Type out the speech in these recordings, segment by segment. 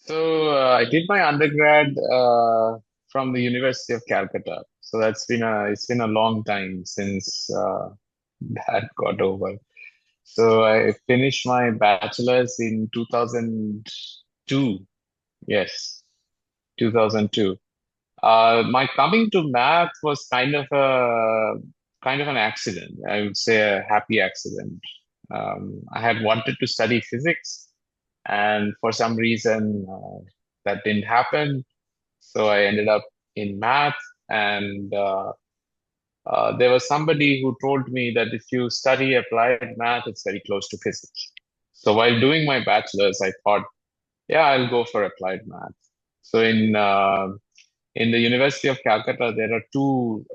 I did my undergrad from the University of Calcutta. So it's been a long time since that got over. So I finished my bachelor's in 2002. Yes, 2002. My coming to math was kind of an accident. I would say a happy accident. I had wanted to study physics, and for some reason that didn't happen. So I ended up in math, and there was somebody who told me that if you study applied math, it's very close to physics. So while doing my bachelor's, I thought, yeah, I'll go for applied math. So in the University of Calcutta, there are two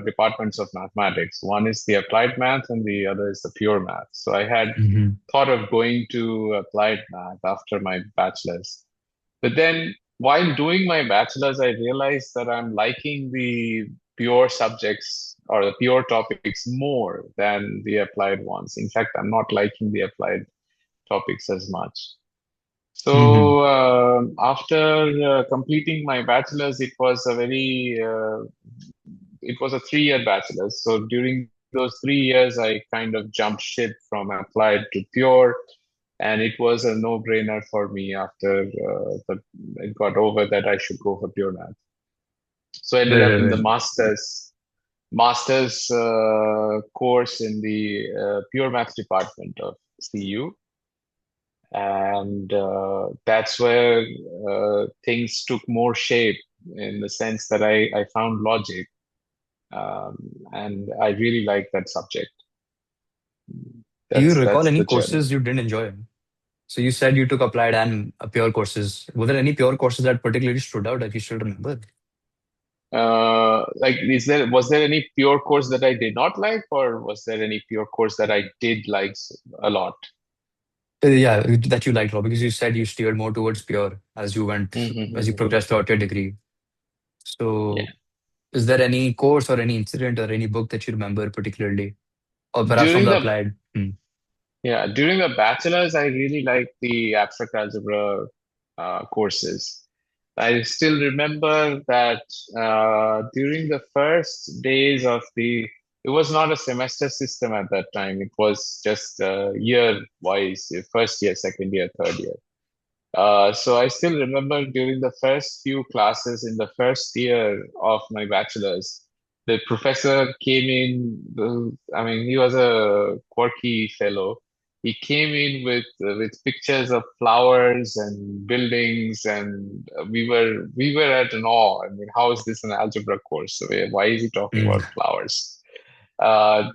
departments of mathematics. One is the applied math, and the other is the pure math. So I had Hmm. thought of going to applied math after my bachelor's. But then while doing my bachelor's, I realized that I'm liking the pure subjects or the pure topics more than the applied ones. In fact, I'm not liking the applied topics as much. Hmm. So after completing my bachelor's, it was a 3 year bachelor's. So during those 3 years, I kind of jumped ship from applied to pure, and it was a no-brainer for me after it got over that I should go for pure math. So I ended Right, up right, in the right. master's course in the pure math department of CU, and that's where things took more shape in the sense that I found logic, um, and I really like that subject. Do you recall That's any the journey. courses you didn't enjoy? So you said you took applied and pure courses. Were there any pure courses that particularly stood out that you still remember? Like, was there any pure course that I did not like, or was there any pure course that I did like a lot? Yeah, that you liked, Rob, because you said you steered more towards pure as you Mm-hmm. progressed throughout your degree. Yeah. So, is there any course or any incident or any book that you remember particularly, or perhaps from During the the applied? Hmm. during the bachelor's, I really liked the abstract algebra courses. I still remember that during the first days of it was not a semester system at that time. It was just year wise, first year, second year, third year. So I still remember during the first few classes in the first year of my bachelor's, the professor came in. I mean, he was a quirky fellow. He came in with pictures of flowers and buildings, and we were at an awe. I mean, how is this an algebra course? Why is he talking Hmm. about flowers?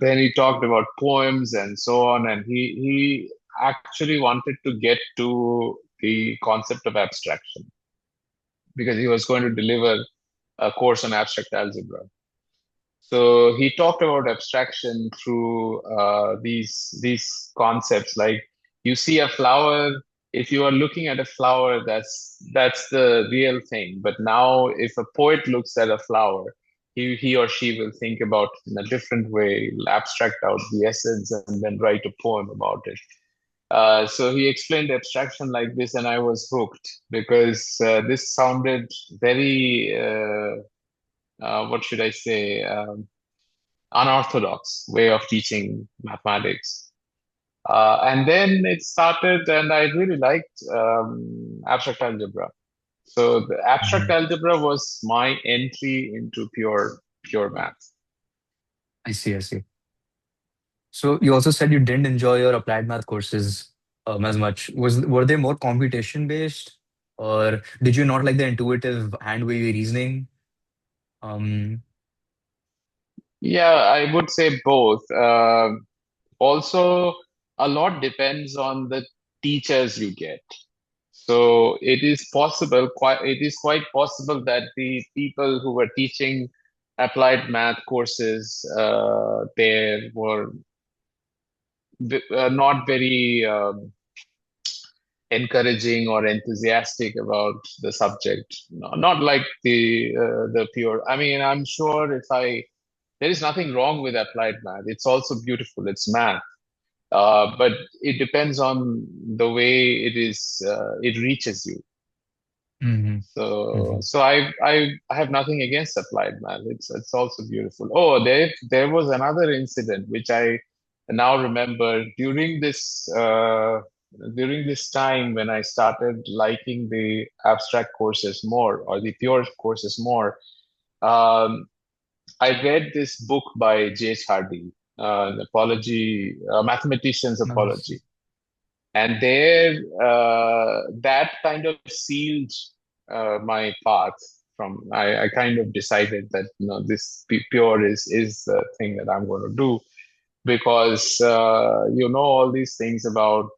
Then he talked about poems and so on, and he actually wanted to get to the concept of abstraction because he was going to deliver a course on abstract algebra. So he talked about abstraction through these concepts, like you see a flower. If you are looking at a flower, that's the real thing. But now, if a poet looks at a flower, he or she will think about it in a different way, will abstract out the essence, and then write a poem about it. So he explained abstraction like this, and I was hooked because this sounded very, what should I say, unorthodox way of teaching mathematics. And then it started, and I really liked abstract algebra. So the abstract Hmm. algebra was my entry into pure math. I see, I see. So you also said you didn't enjoy your applied math courses as much. Were they more computation based, or did you not like the intuitive hand wavy reasoning? Um, Yeah, I would say both. Also, a lot depends on the teachers you get. So it is quite possible that the people who were teaching applied math courses there were not very encouraging or enthusiastic about the subject. Not like the pure. I mean, I'm sure if I there is nothing wrong with applied math. It's also beautiful. It's math. But it depends on the way it reaches you. Hmm. Hmm. So I have nothing against applied math. It's also beautiful. Oh, there was another incident which I now remember during this time when I started liking the abstract courses more or the pure courses more. Um, I read this book by J.H. Hardy, Mathematicians Nice. Apology, and there that kind of sealed my path. I kind of decided that this pure is the thing that I'm going to do because all these things about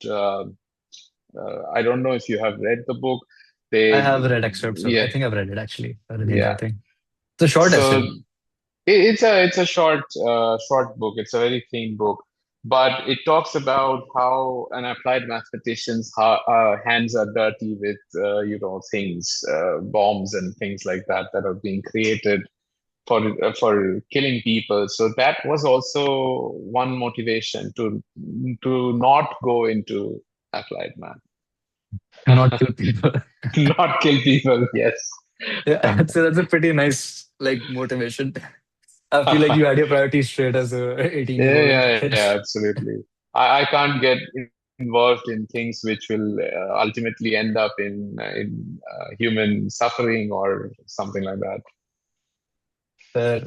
I don't know if you have read the book. I They have read excerpts of. I Yeah, think I've read it actually. I read the entire yeah. thing. It's a short So essay. it's a short book. It's a very thin book, but it talks about how an applied mathematician's hands are dirty with things, bombs and things like that that are being created for killing people. So that was also one motivation to not go into applied math, Do not kill people. not kill people. Yes. Yeah, that's a pretty nice like motivation. I feel like you had your priorities straight as a 18-year-old in Yeah, college. yeah, absolutely. I can't get involved in things which will ultimately end up in human suffering or something like that. Where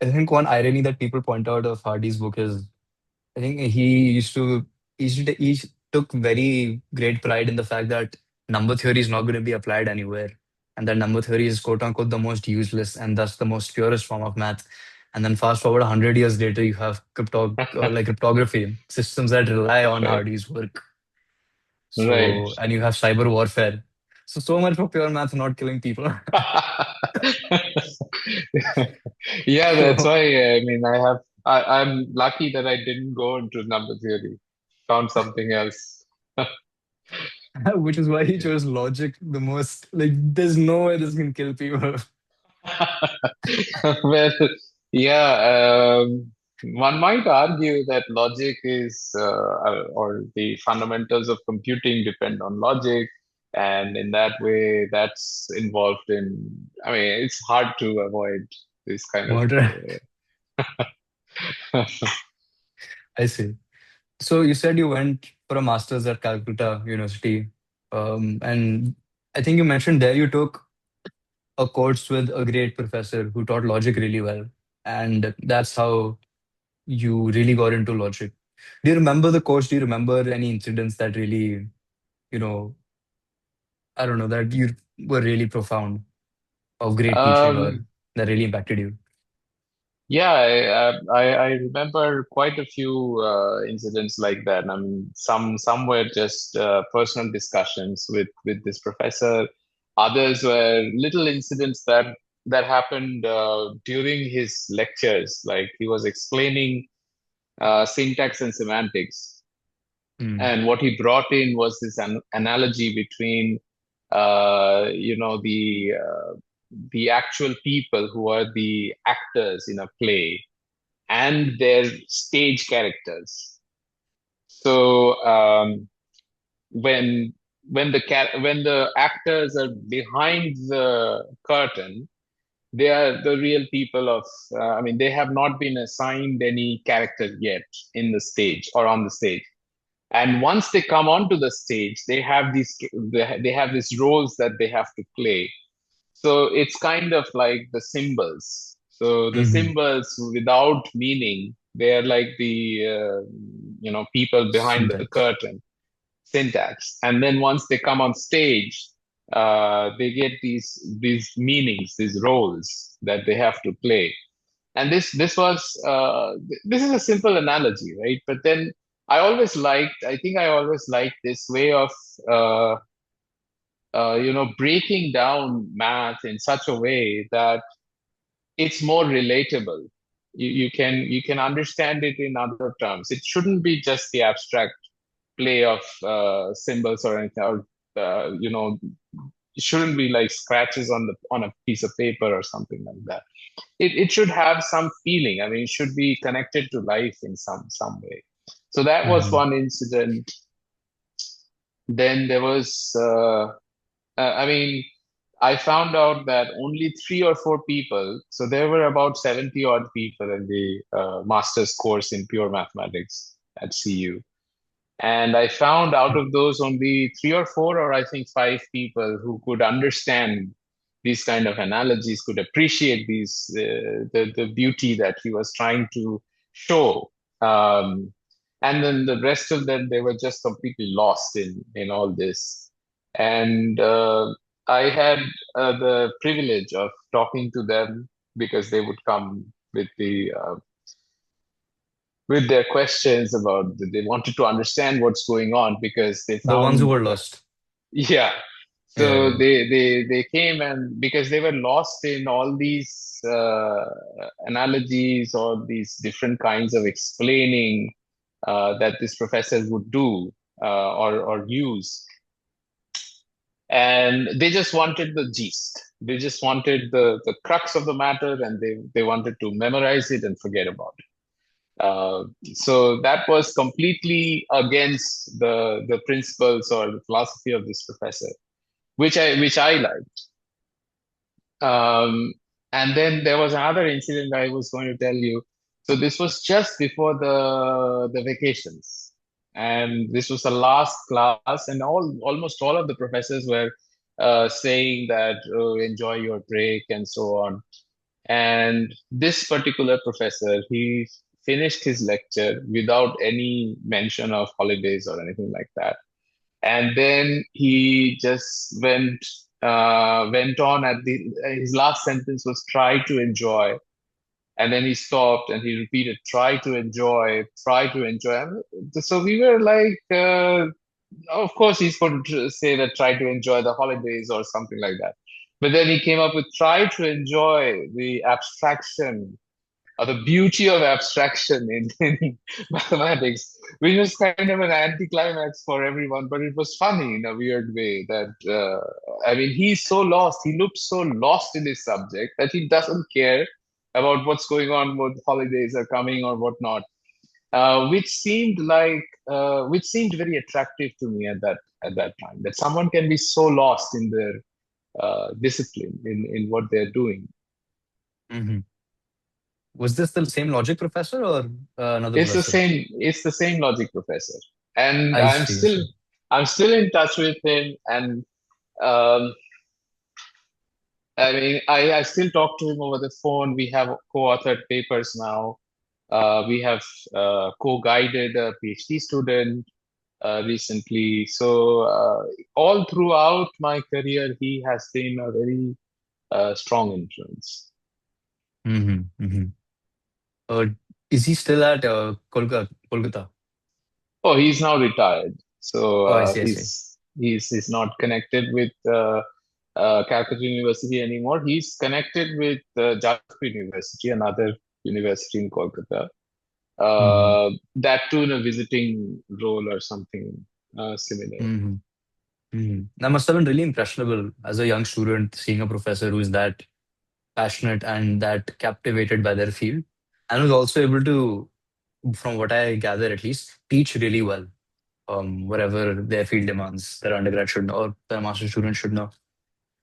I think one irony that people point out of Hardy's book is I think he took very great pride in the fact that number theory is not going to be applied anywhere, and that number theory is quote unquote the most useless and thus the most purest form of math. And then fast forward 100 years later, you have cryptography systems that rely on Right, Hardy's work. right. So and you have cyber warfare. So much for pure math not killing people. Yeah, that's So why. I mean, I'm lucky that I didn't go into number theory. Found something else. which is why he chose logic the most. Like, there's no way this can kill people. Well, yeah, one might argue that logic or the fundamentals of computing depend on logic, and in that way, that's involved in. I mean, it's hard to avoid this kind of. Murder. I see. So you said you went for a master's at Calcutta University, and I think you mentioned there you took a course with a great professor who taught logic really well, and that's how you really got into logic. Do you remember the course? Do you remember any incidents that really, you know, I don't know, that you were really profound of great teaching or Um, that really impacted you? Yeah, I remember quite a few incidents like that. I mean, some were just personal discussions with this professor. Others were little incidents that happened during his lectures. Like he was explaining syntax and semantics, Mm. and what he brought in was this analogy between the actual people who are the actors in a play and their stage characters. So when when the actors are behind the curtain, they are the real people of. I mean, they have not been assigned any character yet in the stage or on the stage. And once they come onto the stage, they have these roles that they have to play. So it's kind of like the symbols. So the Hmm. symbols without meaning, they are like the people behind the Syntax. curtain, syntax. And then once they come on stage, they get these meanings, these roles that they have to play. And this is a simple analogy, right? But then I think I always liked this way of uh, breaking down math in such a way that it's more relatable. You can understand it in other terms. It shouldn't be just the abstract play of symbols or anything. Or, it shouldn't be like scratches on a piece of paper or something like that. It should have some feeling. I mean, it should be connected to life in some way. So that was Hmm. one incident. Then there was, I mean, I found out that only three or four people, so there were about 70 odd people in the master's course in pure mathematics at CU. And I found out of those only three or four, or I think five people who could understand these kind of analogies, could appreciate the beauty that he was trying to show. Um, and then the rest of them, they were just completely lost in all this. And I had the privilege of talking to them because they would come with their questions about they wanted to understand what's going on because they The ones who found were lost. yeah, Yeah, so yeah. they came, and because they were lost in all these analogies or these different kinds of explaining that this professor would do or use, and they just wanted the gist. They just wanted the crux of the matter, and they wanted to memorize it and forget about it. So that was completely against the principles or the philosophy of this professor, which I liked. Um, and then there was another incident I was going to tell you. So this was just before the vacations, and this was the last class, and almost all of the professors were saying that, oh, enjoy your break and so on. And this particular professor, he finished his lecture without any mention of holidays or anything like that. And then he just went on at the his last sentence was try to enjoy. And then he stopped and he repeated, try to enjoy. And so we were like, of course, he's going to say that try to enjoy the holidays or something like that. But then he came up with try to enjoy the abstraction or the beauty of abstraction in mathematics, which was kind of an anticlimax for everyone, but it was funny in a weird way that, I mean, he's so lost. He looked so lost in his subject that he doesn't care about what's going on, what holidays are coming or whatnot, which seemed very attractive to me at that time, that someone can be so lost in their discipline in what they're doing. Hmm. Was this the same logic professor or another professor? It's the same logic professor, and I see, I see. I'm still in touch with him, and um, I mean, I still talk to him over the phone. We have co-authored papers now. We have co-guided a PhD student recently. So all throughout my career, he has been a very strong influence. Hmm. Hmm. Uh, is he still at Kolkata? Kolkata? Oh, he's now retired, so Oh, I see, I see. he's not connected with Calcutta University anymore. He's connected with Jadavpur University, another university in Kolkata. Hmm. That too in a visiting role or something similar. Hmm. Hmm. That must have been really impressionable as a young student seeing a professor who is that passionate and that captivated by their field, and who's also able to, from what I gather at least, teach really well, whatever their field demands, their undergrad should know, or their master student should know.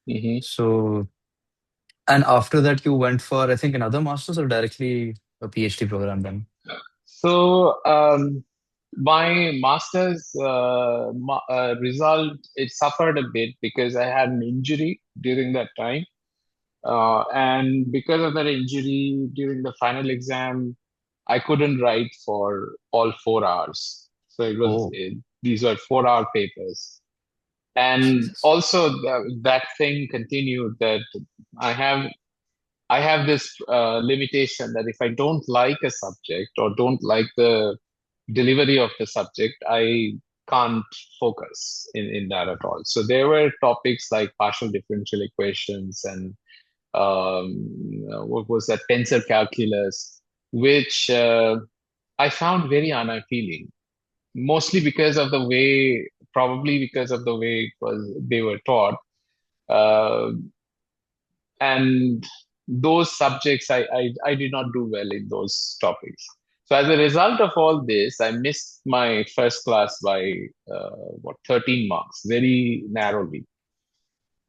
Mhm. So, and after that, you went for, I think, another master's or directly a PhD program then? So my master's result, it suffered a bit because I had an injury during that time. And because of that injury during the final exam, I couldn't write for all 4 hours. So Oh, these were 4 hour papers. And Jesus. also that thing continued that I have I have this limitation that if I don't like a subject or don't like the delivery of the subject, I can't focus in that at all. So there were topics like partial differential equations and what was that, tensor calculus, which I found very unappealing, mostly because of the way, probably because of the way it was they were taught. Uh, and those subjects, I did not do well in those topics. So as a result of all this, I missed my first class by 13 marks, very narrowly.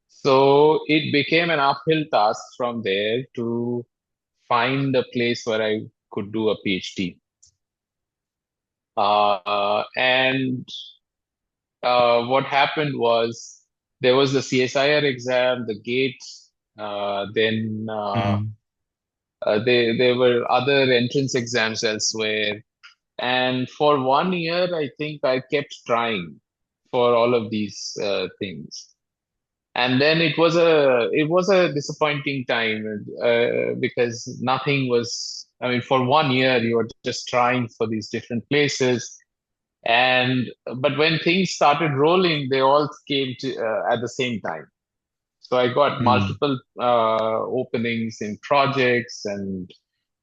So it became an uphill task from there to find a place where I could do a PhD. And what happened was there was the CSIR exam, the GATE, then Mm. there were other entrance exams elsewhere. And for 1 year, I think I kept trying for all of these things. And then it was a disappointing time because nothing was. I mean, for 1 year, you were just trying for these different places, and but when things started rolling, they all came at the same time. So I got Mm. multiple openings in projects, and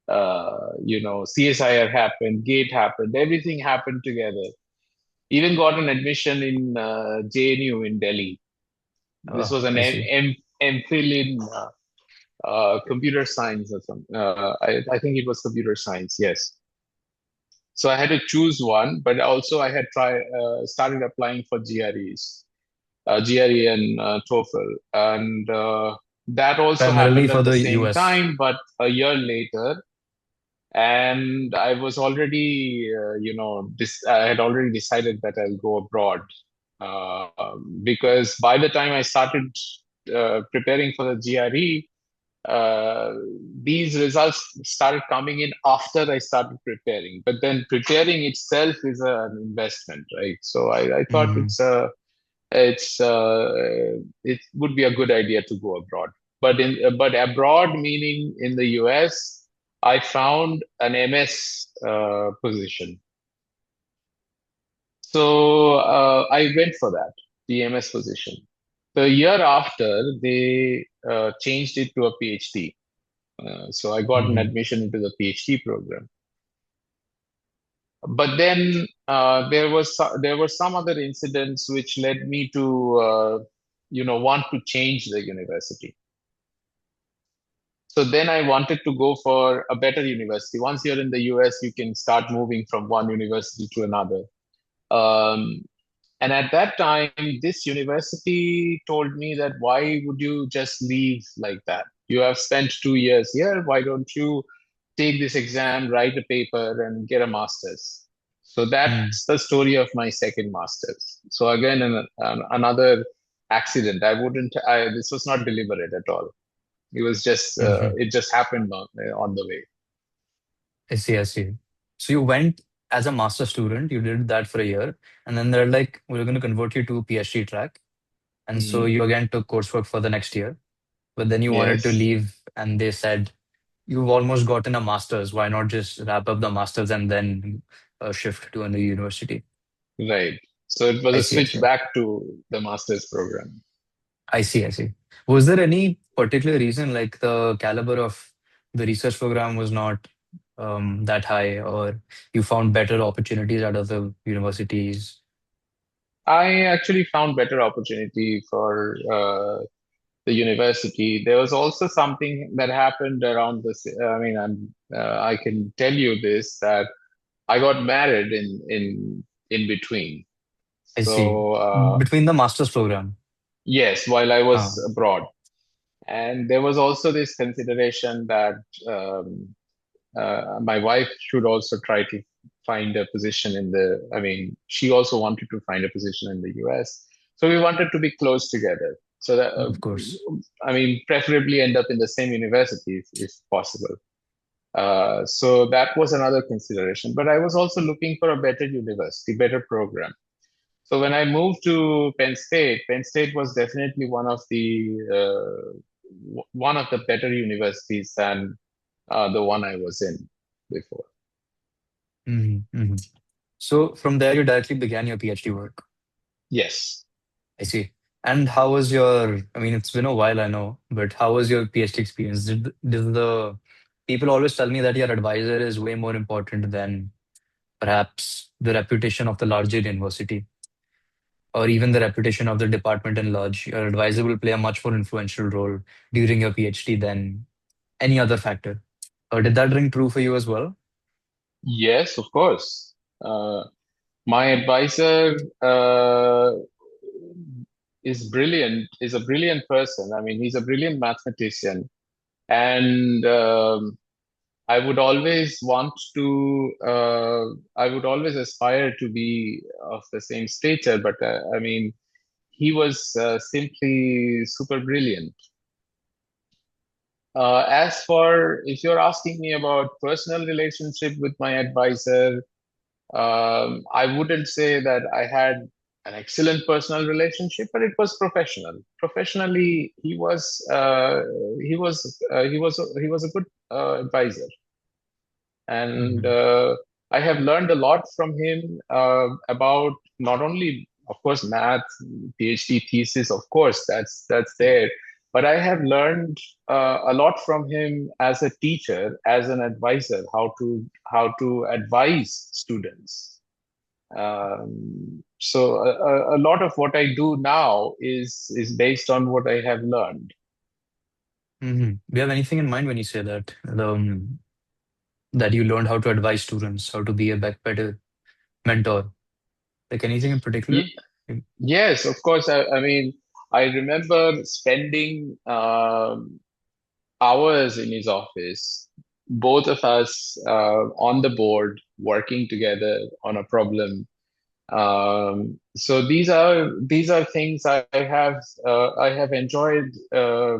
CSIR happened, Gate happened, everything happened together. Even got an admission in JNU in Delhi. This Oh, was an I see. MPhil in computer science or something. I think it was computer science. Yes. So I had to choose one, but also I had started applying for GREs, GRE and TOEFL, and that also Primarily happened for at the the same US. time, but a year later. And I was already, I had already decided that I'll go abroad, because by the time I started preparing for the GRE, uh, these results started coming in after I started preparing. But then preparing itself is an investment, right? So I thought Mm. it would be a good idea to go abroad. But abroad meaning in the US, I found an MS position. So I went for that, the MS position. The year after, they changed it to a PhD. So I got an Mm. admission into the PhD program. But then there were some other incidents which led me to want to change the university. So then I wanted to go for a better university. Once you're in the US, you can start moving from one university to another. Um, and at that time, this university told me that why would you just leave like that? You have spent 2 years here. Why don't you take this exam, write a paper, and get a master's? So Mm. that's the story of my second master's. So again, another accident. This was not deliberate at all. Mm-hmm. It just happened on the way. I see, I see. So you went as a master student, you did that for a year, and then they're like, we're going to convert you to PhD track. And so Mhm. you again took coursework for the next year, but then you wanted to Yes, leave, and they said, you've almost gotten a master's. Why not just wrap up the master's and then shift to a new university? right. So it was I a see, I switch see. back to the master's program. I see, I see. Was there any particular reason, like the caliber of the research program was not that high, or you found better opportunities out of the universities? I actually found better opportunity for the university. There was also something that happened around this. I mean, I can tell you this that I got married in between. I see. So Between the master's program. yes, while I was Ah, abroad, and there was also this consideration that my wife should also try to find a position I mean, she also wanted to find a position in the US. So we wanted to be close together. So that, of course. I mean, preferably end up in the same university if possible. So that was another consideration. But I was also looking for a better university, better program. So when I moved to Penn State was definitely one of the better universities than the one I was in before. Mhm, mhm. So from there, you directly began your PhD work. Yes. I see. And how was your, I mean, it's been a while, I know, but how was your PhD experience? Did the people always tell me that your advisor is way more important than perhaps the reputation of the larger university or even the reputation of the department in large? Your advisor will play a much more influential role during your PhD than any other factor. Or did that ring true for you as well? Yes, of course. My advisor, uh, is a brilliant person. I mean, he's a brilliant mathematician, and I would always want to. I would always aspire to be of the same stature, but I mean, he was simply super brilliant. As for if you're asking me about personal relationship with my advisor, I wouldn't say that I had an excellent personal relationship, but it was professional. Professionally, he was a good advisor, and Mhm. I have learned a lot from him about not only, of course, math, PhD thesis, of course, that's there, but I have learned a lot from him as a teacher, as an advisor, how to advise students. So a lot of what I do now is based on what I have learned. Do you have anything in mind when you say that? That you learned how to advise students, how to be a better mentor? Like anything in particular? Ye- Yes, of course. I mean, I remember spending hours in his office, both of us on the board working together on a problem. So these are things I have enjoyed uh,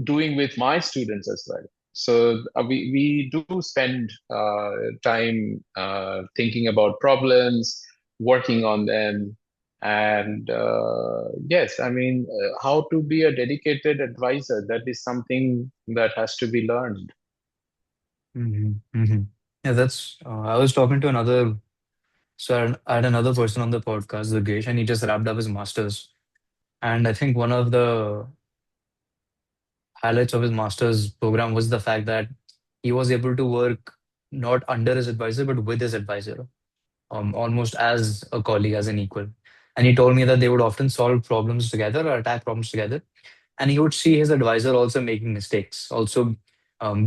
doing with my students as well. So we do spend time thinking about problems, working on them, and yes, I mean, how to be a dedicated advisor, that is something that has to be learned. Mm-hmm. Yeah, that's. I was talking to another. So I had another person on the podcast, Durgesh, and he just wrapped up his master's. And I think one of the highlights of his master's program was the fact that he was able to work not under his advisor, but with his advisor, almost as a colleague, as an equal. And he told me that they would often solve problems together or attack problems together. And he would see his advisor also making mistakes, also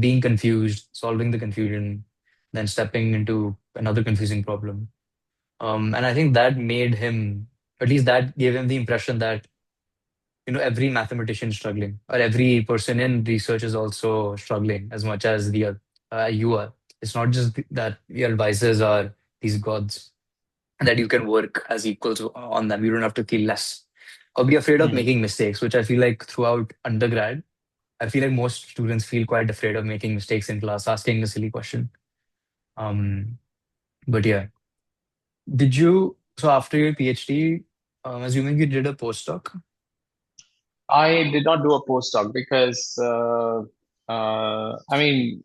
being confused, solving the confusion, then stepping into another confusing problem. And I think that made him, at least that gave him the impression that every mathematician is struggling, or every person in research is also struggling as much as the you are. It's not just that your advisors are these gods, and that you can work as equals on them. You don't have to feel less or be afraid of Mhm. making mistakes, which I feel like throughout undergrad, I feel like most students feel quite afraid of making mistakes in class, asking a silly question. Um, but yeah, did you? So after your PhD, assuming you did a postdoc. I did not do a postdoc because I mean,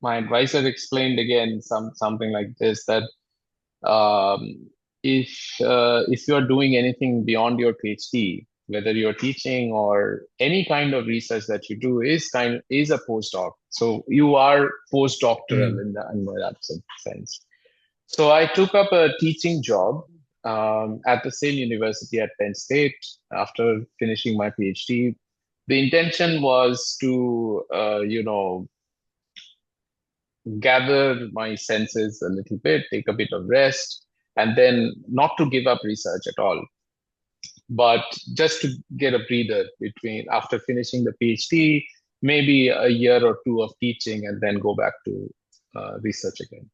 my advisor explained again something like this, that um, if you're doing anything beyond your PhD, whether you're teaching or any kind of research that you do is a postdoc. So you are postdoctoral Mm. in that sense. So I took up a teaching job at the same university at Penn State after finishing my PhD. The intention was to, gather my senses a little bit, take a bit of rest, and then not to give up research at all, but just to get a breather between after finishing the PhD, maybe a year or two of teaching, and then go back to research again.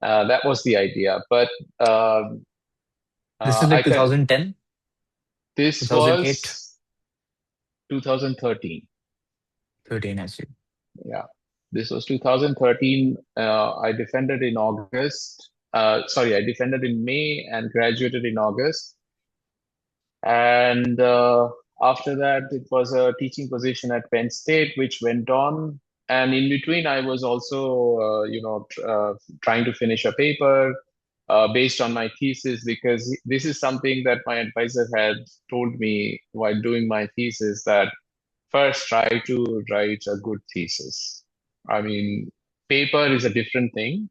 That was the idea. But um This is I like can. 2010, This 2008, was 2013. 13, I see. Yeah, this was 2013. I defended in August. Sorry, I defended in May and graduated in August. And after that, it was a teaching position at Penn State, which went on. And in between, I was also, trying to finish a paper based on my thesis, because this is something that my advisor had told me while doing my thesis, that first try to write a good thesis. I mean, paper is a different thing.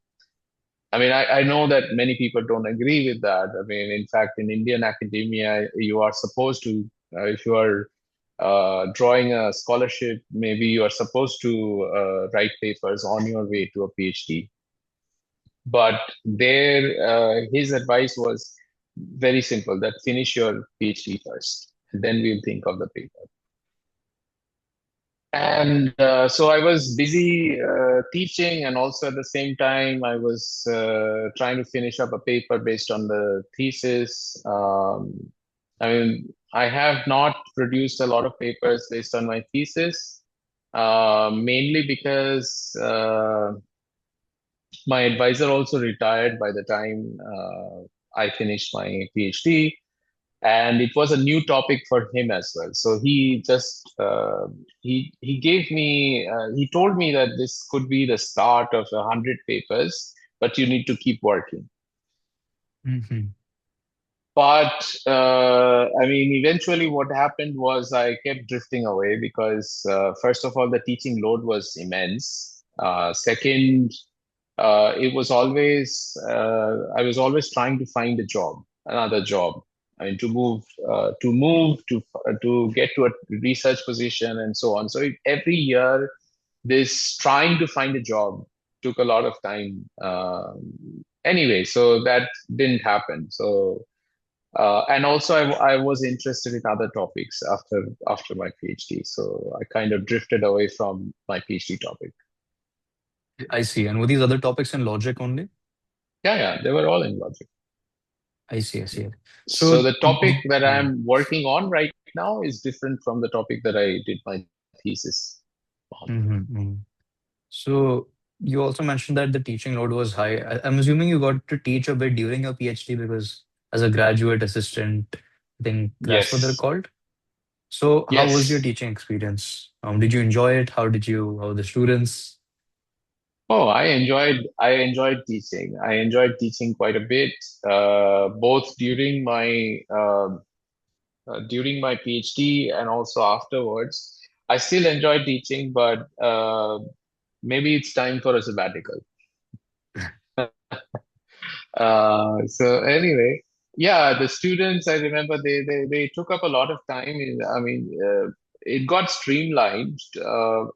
I mean, I know that many people don't agree with that. I mean, in fact, in Indian academia, you are supposed to, if you are drawing a scholarship, maybe you are supposed to write papers on your way to a PhD. But his advice was, very simple, that finish your PhD first, and then we'll think of the paper. And so I was busy teaching, and also at the same time, I was trying to finish up a paper based on the thesis. I mean, I have not produced a lot of papers based on my thesis, mainly because my advisor also retired by the time I finished my PhD, and it was a new topic for him as well. So he just he gave me he told me that this could be the start of 100 papers, but you need to keep working. Mm-hmm. But I mean, eventually, what happened was I kept drifting away because first of all, the teaching load was immense. Second, it was always I was always trying to find a job, another job. I mean, to move to get to a research position and so on. So every year, this trying to find a job took a lot of time. Anyway, so that didn't happen. So and also I was interested in other topics after my PhD. So I kind of drifted away from my PhD topic. I see. And were these other topics in logic only? Yeah, yeah, they were all in logic. I see, I see. So So, the topic that yeah. I'm working on right now is different from the topic that I did my thesis on. Mm-hmm. So you also mentioned that the teaching load was high. I'm assuming you got to teach a bit during your PhD because as a graduate assistant, I think that's what they're Yes, called. So how was your yes. teaching experience? Did you enjoy it? How were the students? Oh, I enjoyed teaching. I enjoyed teaching quite a bit, both during my PhD and also afterwards. I still enjoy teaching, but maybe it's time for a sabbatical. So anyway, yeah, the students, I remember they took up a lot of time. I mean, it got streamlined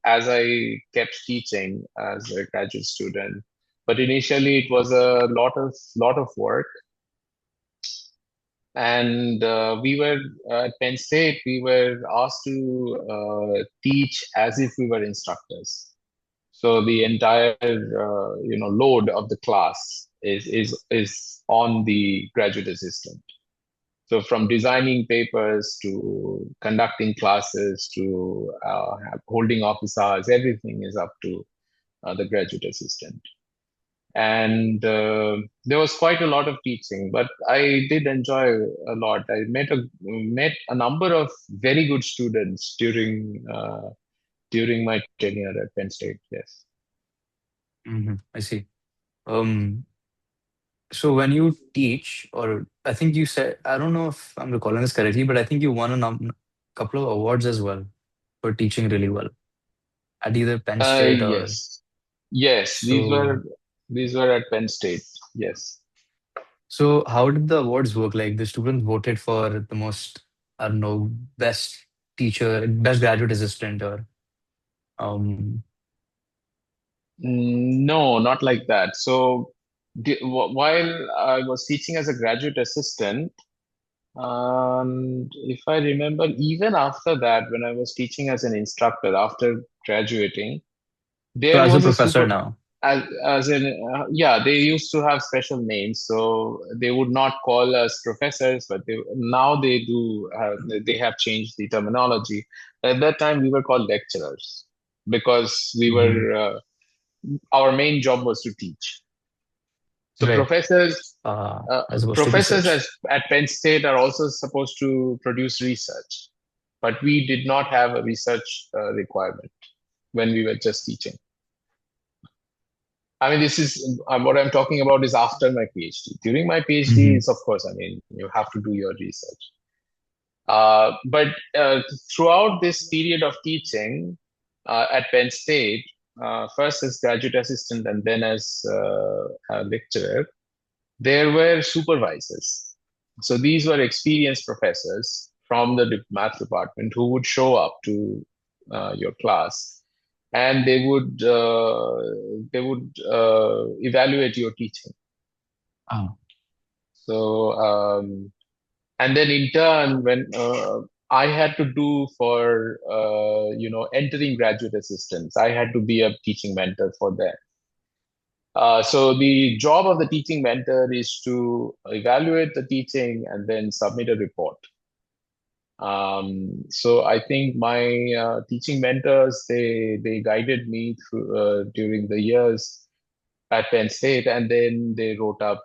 as I kept teaching as a graduate student. But initially, it was a lot of work. And we were at Penn State, we were asked to teach as if we were instructors. So the entire load of the class is on the graduate assistant. So from designing papers to conducting classes to holding office hours, everything is up to the graduate assistant. And there was quite a lot of teaching, but I did enjoy a lot. I met a number of very good students during my tenure at Penn State. Yes. I see. Um, so when you teach, or I think you said, I don't know if I'm recalling this correctly, but I think you won a couple of awards as well for teaching really well at either Penn State or Yes. Yes, so. these were at Penn State. Yes. So how did the awards work? Like the students voted for the most, I don't know, best teacher, best graduate assistant, or um. No, not like that. So while I was teaching as a graduate assistant, and if I remember, even after that, when I was teaching as an instructor after graduating, So there as a was a professor super, now. as in, yeah, they used to have special names. So they would not call us professors, but now they do, they have changed the terminology. At that time, we were called lecturers because Mhm. our main job was to teach. So Right. professors, As opposed to professors research. at Penn State are also supposed to produce research, but we did not have a research requirement when we were just teaching. I mean, this is what I'm talking about is after my PhD. During my PhD, Hmm. is of course, I mean, you have to do your research. But throughout this period of teaching at Penn State, first as graduate assistant and then as a lecturer, there were supervisors. So these were experienced professors from the math department who would show up to your class, and they would evaluate your teaching. Oh. So, and then in turn, when I had to do for entering graduate assistants, I had to be a teaching mentor for them. So the job of the teaching mentor is to evaluate the teaching and then submit a report. So I think my teaching mentors, they guided me through during the years at Penn State, and then they wrote up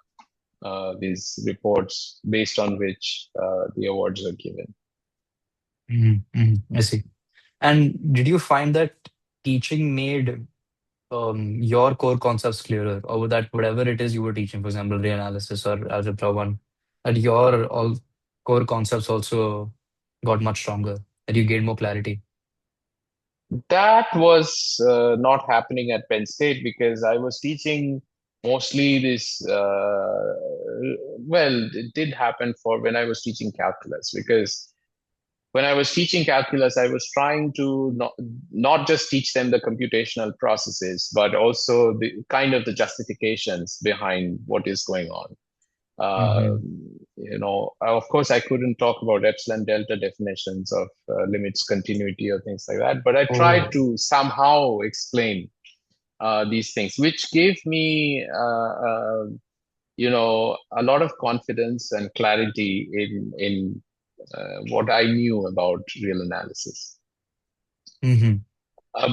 these reports based on which the awards are given. I see. And did you find that teaching made your core concepts clearer, or that whatever it is you were teaching, for example, reanalysis or algebra one, that your all core concepts also got much stronger, that you gained more clarity? That was not happening at Penn State because I was teaching mostly this. Well, it did happen for when I was teaching calculus because when I was teaching calculus, I was trying to not just teach them the computational processes, but also the kind of the justifications behind what is going on. Uh, Mm-hmm. of course, I couldn't talk about epsilon delta definitions of limits, continuity, or things like that, but I tried Oh. to somehow explain these things, which gave me, a lot of confidence and clarity in what I knew about real analysis. Mm-hmm.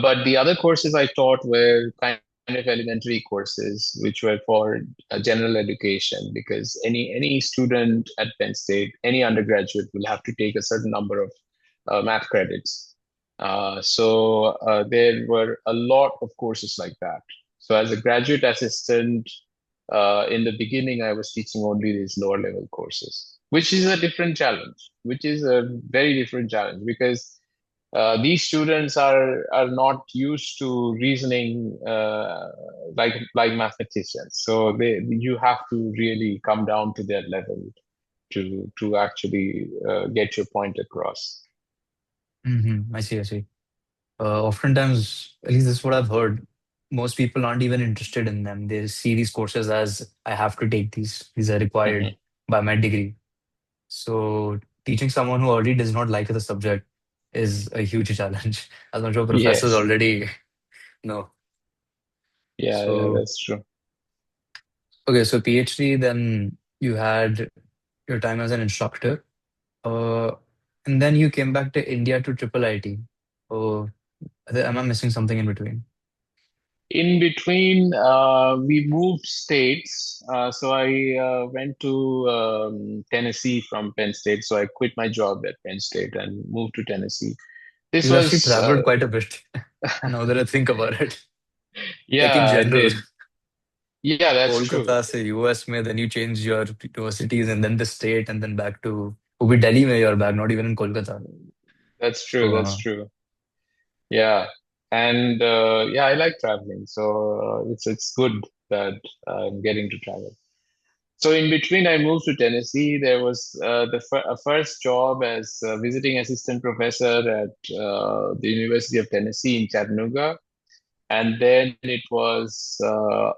But the other courses I taught were kind of elementary courses, which were for general education, because any student at Penn State, any undergraduate, will have to take a certain number of math credits. So there were a lot of courses like that. So as a graduate assistant, in the beginning, I was teaching only these lower level courses, which is a different challenge, which is a very different challenge because these students are not used to reasoning like mathematicians. So you have to really come down to their level to actually get your point across. Mm-hmm. I see, I see. Oftentimes, at least this is what I've heard, most people aren't even interested in them. They see these courses as I have to take these. These are required Mhm. by my degree. So teaching someone who already does not like the subject is a huge challenge, as I'm sure professors Yes. already know. Yeah, So, that's true. okay, so PhD, then you had your time as an instructor, uh, and then you came back to India to Triple IT. Oh, am I missing something in between? In between, we moved states. So I went to Tennessee from Penn State. So I quit my job at Penn State and moved to Tennessee. This You've actually was, traveled quite a bit now that I think about it. Like in yeah, I general, did. Yeah, that's true. Kolkata से US में, then you change your universities and then the state and then back to वो भी Delhi में you're back, not even in Kolkata. That's true. So, That's true. Yeah. And yeah, I like traveling. So it's good that I'm getting to travel. So in between, I moved to Tennessee. There was a first job as a visiting assistant professor at the University of Tennessee in Chattanooga. And then it was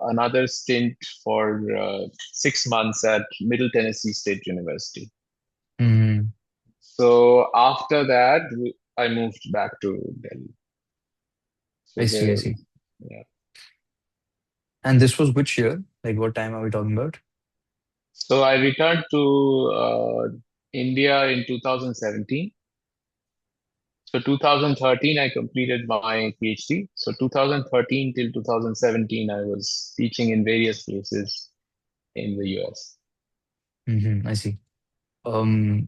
another stint for 6 months at Middle Tennessee State University. mm, So after that, I moved back to Delhi. I So see, I there, see. yeah. And this was which year? Like what time are we talking about? So I returned to India in 2017. So 2013, I completed my PhD. So 2013 till 2017, I was teaching in various places in the US. I see.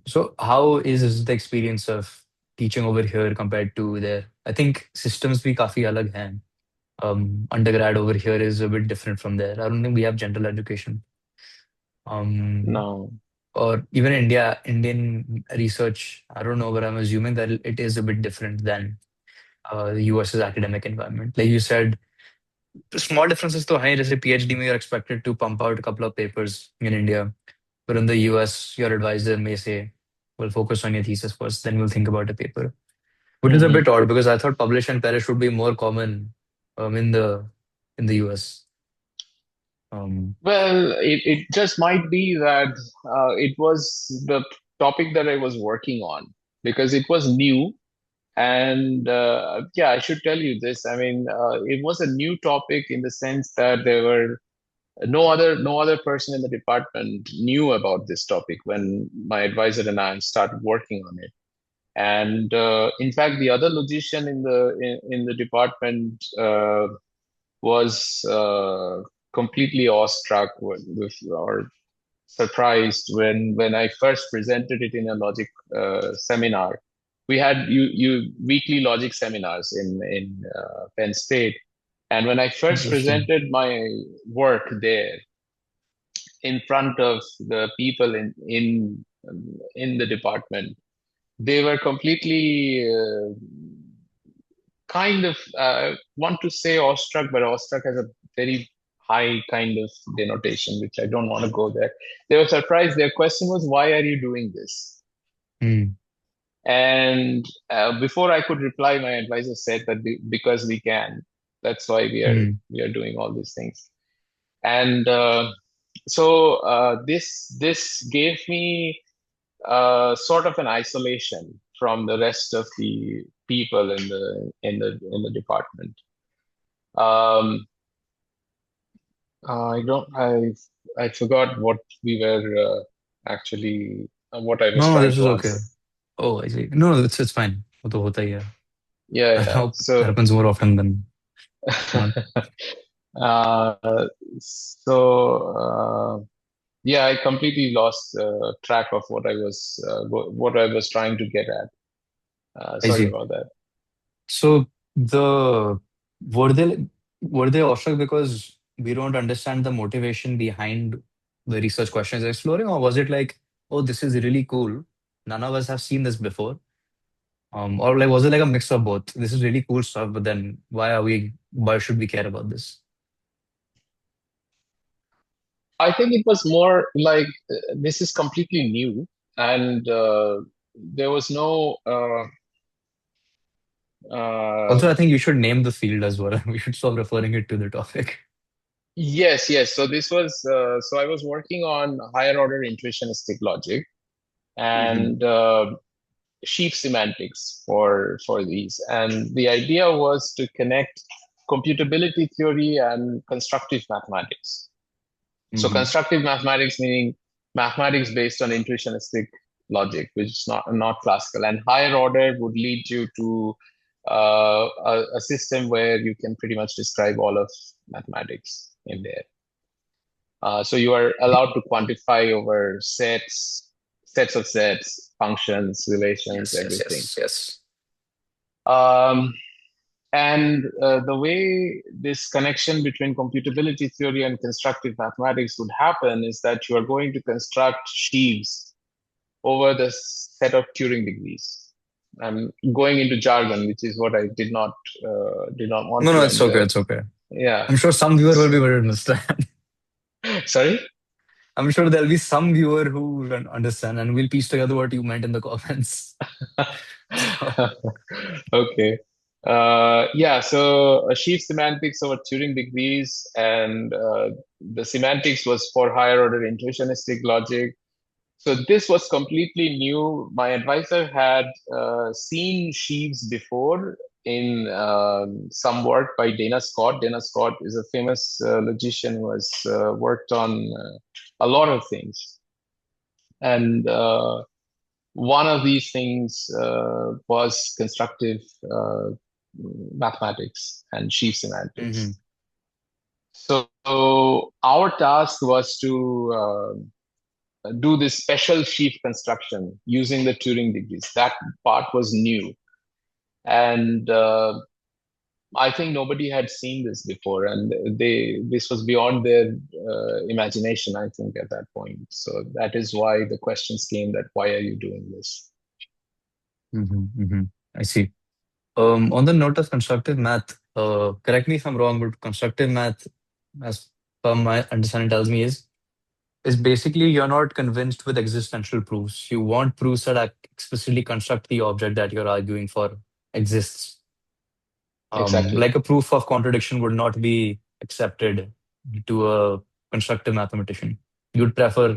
So how is the experience of teaching over here compared to there? I think systems भी काफी अलग हैं. Undergrad over here is a bit different from there. I don't think we have general education. Um, Now, or even Indian research, I don't know, but I'm assuming that it is a bit different than the US's academic environment. Like you said, small differences तो हैं. जैसे PhD में you're expected to pump out a couple of papers in India, but in the US, your advisor may say, "We'll focus on your thesis first, then we'll think about a paper," which is a hmm bit odd because I thought publish and perish would be more common in the US. Well, it just might be that it was the topic that I was working on because it was new. And yeah, I should tell you this. I mean, it was a new topic in the sense that there were no other person in the department knew about this topic when my advisor and I started working on it. And in fact, the other logician in the department was completely awestruck or surprised when I first presented it in a logic seminar. We had you weekly logic seminars in Penn State, and when I first Interesting. presented my work there in front of the people in the department, they were completely kind of want to say awestruck, but awestruck has a very high kind of denotation, which I don't want to go there. They were surprised. Their question was, "Why are you doing this?" Mm, And before I could reply, my advisor said that because we can, that's why mm, we are doing all these things. And so this gave me sort of an isolation from the rest of the people in the department. Um, I don't I forgot what we were actually what I was no, trying this is to okay. answer. Oh, I see. No, it's fine. वो तो होता ही है. Yeah, I yeah. hope it So happens more often than not. uh, so yeah, I completely lost track of what I was trying to get at. I Sorry see. about that. So the were they were they awestruck because we don't understand the motivation behind the research questions exploring, or was it like, oh, this is really cool. None of us have seen this before. Or like was it like a mix of both? This is really cool stuff, but then why should we care about this? I think it was more like this is completely new, and there was no. Also, I think you should name the field as well. We should stop referring it to the topic. Yes, yes. So this was so I was working on higher order intuitionistic logic Hmm. and sheaf semantics for these, and the idea was to connect computability theory and constructive mathematics. So Hmm. constructive mathematics meaning mathematics based on intuitionistic logic, which is not classical, and higher order would lead you to a system where you can pretty much describe all of mathematics in there. So you are allowed to quantify over sets of sets, functions, relations, Yes, yes, everything. yes, yes. Um, and the way this connection between computability theory and constructive mathematics would happen is that you are going to construct sheaves over the set of Turing degrees. I'm going into jargon, which is what I did not want No, no, to. it's And okay, it's okay. yeah, I'm sure some viewer will be able to understand. sorry. I'm sure there'll be some viewer who will understand and will piece together what you meant in the comments. So, Okay. Yeah, so sheaf semantics over Turing degrees, and the semantics was for higher order intuitionistic logic. So this was completely new. My advisor had seen sheaves before in some work by Dana Scott. Dana Scott is a famous logician who has worked on a lot of things. And one of these things was constructive mathematics and sheaf semantics. mhm, So our task was to do this special sheaf construction using the Turing degrees. That part was new. And I think nobody had seen this before, and this was beyond their imagination, I think, at that point. So that is why the questions came that why are you doing this? I see. On the note of constructive math, correct me if I'm wrong, but constructive math, as per my understanding, tells me is basically you're not convinced with existential proofs. You want proofs that explicitly construct the object that you're arguing for exists. Exactly. Like a proof of contradiction would not be accepted to a constructive mathematician. You'd prefer,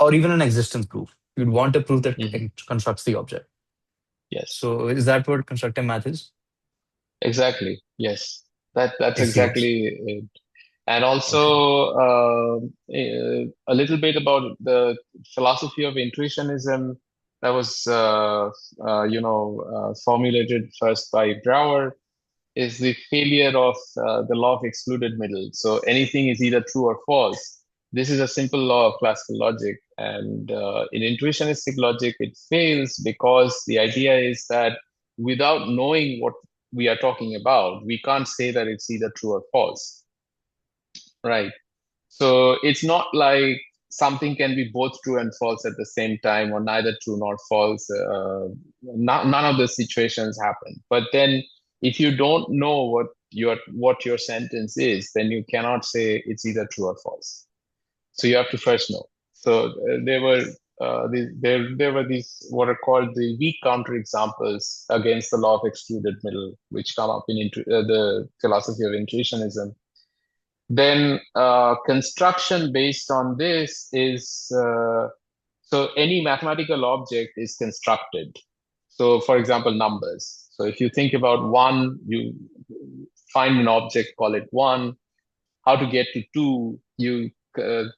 or even an existence proof. You'd want a proof that Hmm. constructs the object. Yes. So is that what constructive math is? Exactly. Yes. That's I see. exactly it. And Okay. also a little bit about the philosophy of intuitionism that was formulated first by Brouwer is the failure of the law of excluded middle. So anything is either true or false. This is a simple law of classical logic, and in intuitionistic logic, it fails because the idea is that without knowing what we are talking about, we can't say that it's either true or false, right? So it's not like something can be both true and false at the same time, or neither true nor false. None of the situations happen. But then, if you don't know what your sentence is, then you cannot say it's either true or false. So you have to first know. So there were these what are called the weak counterexamples against the law of excluded middle, which come up in the philosophy of intuitionism. Then construction based on this is so any mathematical object is constructed. So for example, numbers. So if you think about one, you find an object, call it one. How to get to two, you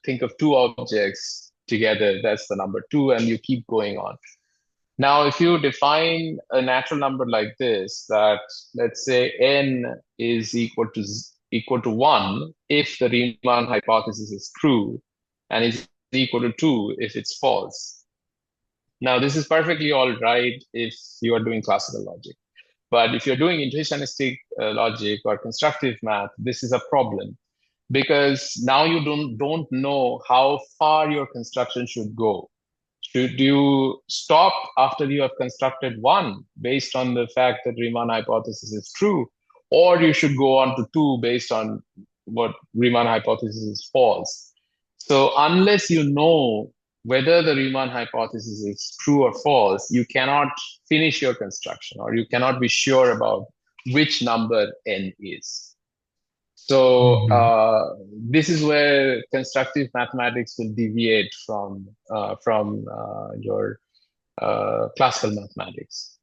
think of two objects together, that's the number two, and you keep going on. Now, if you define a natural number like this, that let's say n is equal to 1 if the Riemann hypothesis is true, and is equal to 2 if it's false. Now, this is perfectly all right if you are doing classical logic. But if you're doing intuitionistic logic or constructive math, this is a problem because now you don't know how far your construction should go. Should you stop after you have constructed one based on the fact that Riemann hypothesis is true, or you should go on to two based on what Riemann hypothesis is false? So unless you know whether the Riemann hypothesis is true or false, you cannot finish your construction, or you cannot be sure about which number n is. So Mhm. this is where constructive mathematics will deviate from your classical mathematics.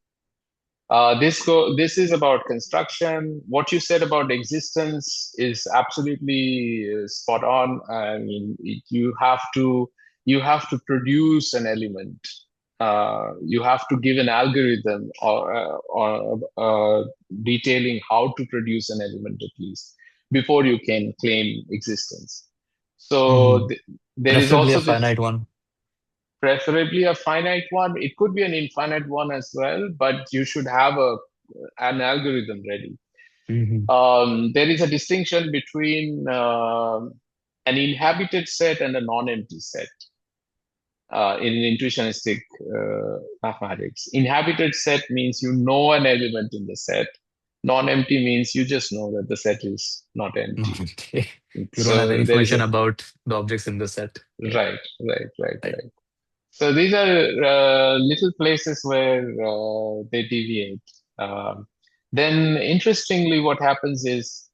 This is about construction. What you said about existence is absolutely spot on. I mean, you have to produce an element. You have to give an algorithm or detailing how to produce an element at least before you can claim existence. So Mhm. there is Preferably a also this finite one. preferably a finite one. It could be an infinite one as well, but you should have an algorithm ready. Mhm. There is a distinction between an inhabited set and a non-empty set in intuitionistic mathematics. Inhabited set means you know an element in the set. Non-empty means you just know that the set is not empty. Okay. You don't have any So there is information a about the objects in the set. Yeah. right, right, right, Right. right. So these are little places where they deviate. Um, then, interestingly, what happens is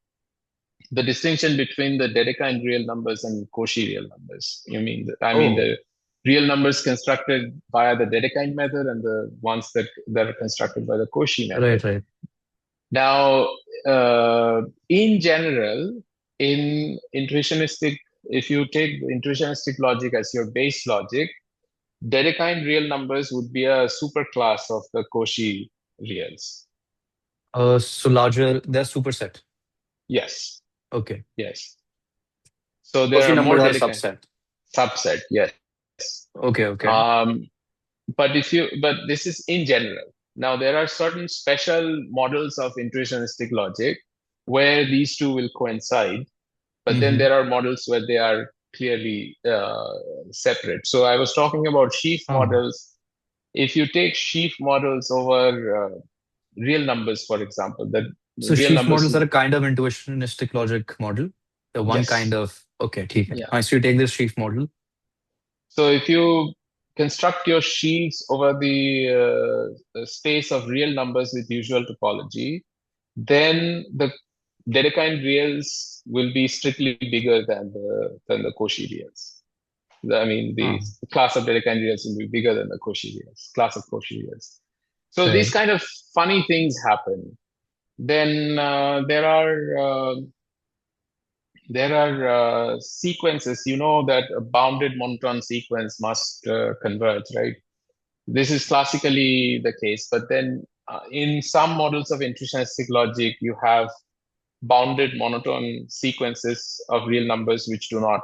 the distinction between the Dedekind real numbers and Cauchy real numbers. I mean Oh, the real numbers constructed via the Dedekind method and the ones that are constructed by the Cauchy right, method. right. Now, in general, in intuitionistic, if you take intuitionistic logic as your base logic, Dedekind real numbers would be a superclass of the Cauchy reals. So larger, they're superset. Yes, Okay. yes. So there Cauchy are more numbers are Dedekind subset. subset. Yes. Okay, okay. But this is in general. Now there are certain special models of intuitionistic logic where these two will coincide, but then Mm-hmm. there are models where they are clearly separate. So I was talking about sheaf Oh. models. If you take sheaf models over real numbers, for example, that So real sheaf numbers models are would, a kind of intuitionistic logic model. The one kind yes, of okay, ठीक है. yeah. So you take this sheaf model. So if you construct your sheaves over the space of real numbers with usual topology, then Dedekind reals will be strictly bigger than the Cauchy reals. I mean, Ah, the class of Dedekind reals will be bigger than the Cauchy reals, class of Cauchy reals. So these right. kind of funny things happen. Then there are sequences. You know that a bounded monotone sequence must converge, right? This is classically the case, but then in some models of intrinsic logic, you have bounded monotone sequences of real numbers which do not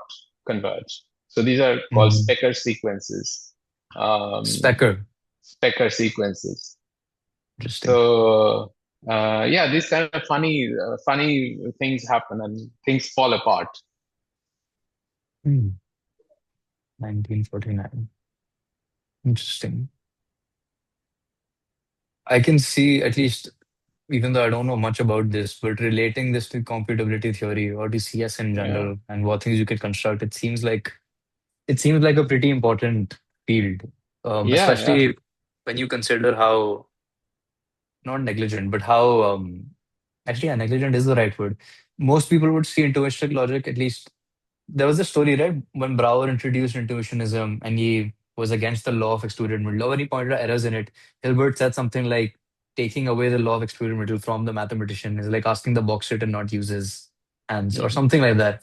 converge. So these are called Mm. Specker sequences. Um, Specker. Specker sequences. Interesting. So yeah, these kind of funny things happen and things fall apart. Hmm. 1949. Interesting. I can see at least, even though I don't know much about this, but relating this to computability theory or to CS in Yeah, general and what things you can construct, it seems like a pretty important field, yeah, yeah. especially when you consider how not negligent, but how actually, yeah, negligent is the right word. Most people would see intuitionistic logic, at least there was a story, right, when Brouwer introduced intuitionism and he was against the law of excluded middle, or when he pointed out errors in it. Hilbert said something like taking away the law of excluded middle from the mathematician is like asking the boxer to not use his hands or Mhm, something like that.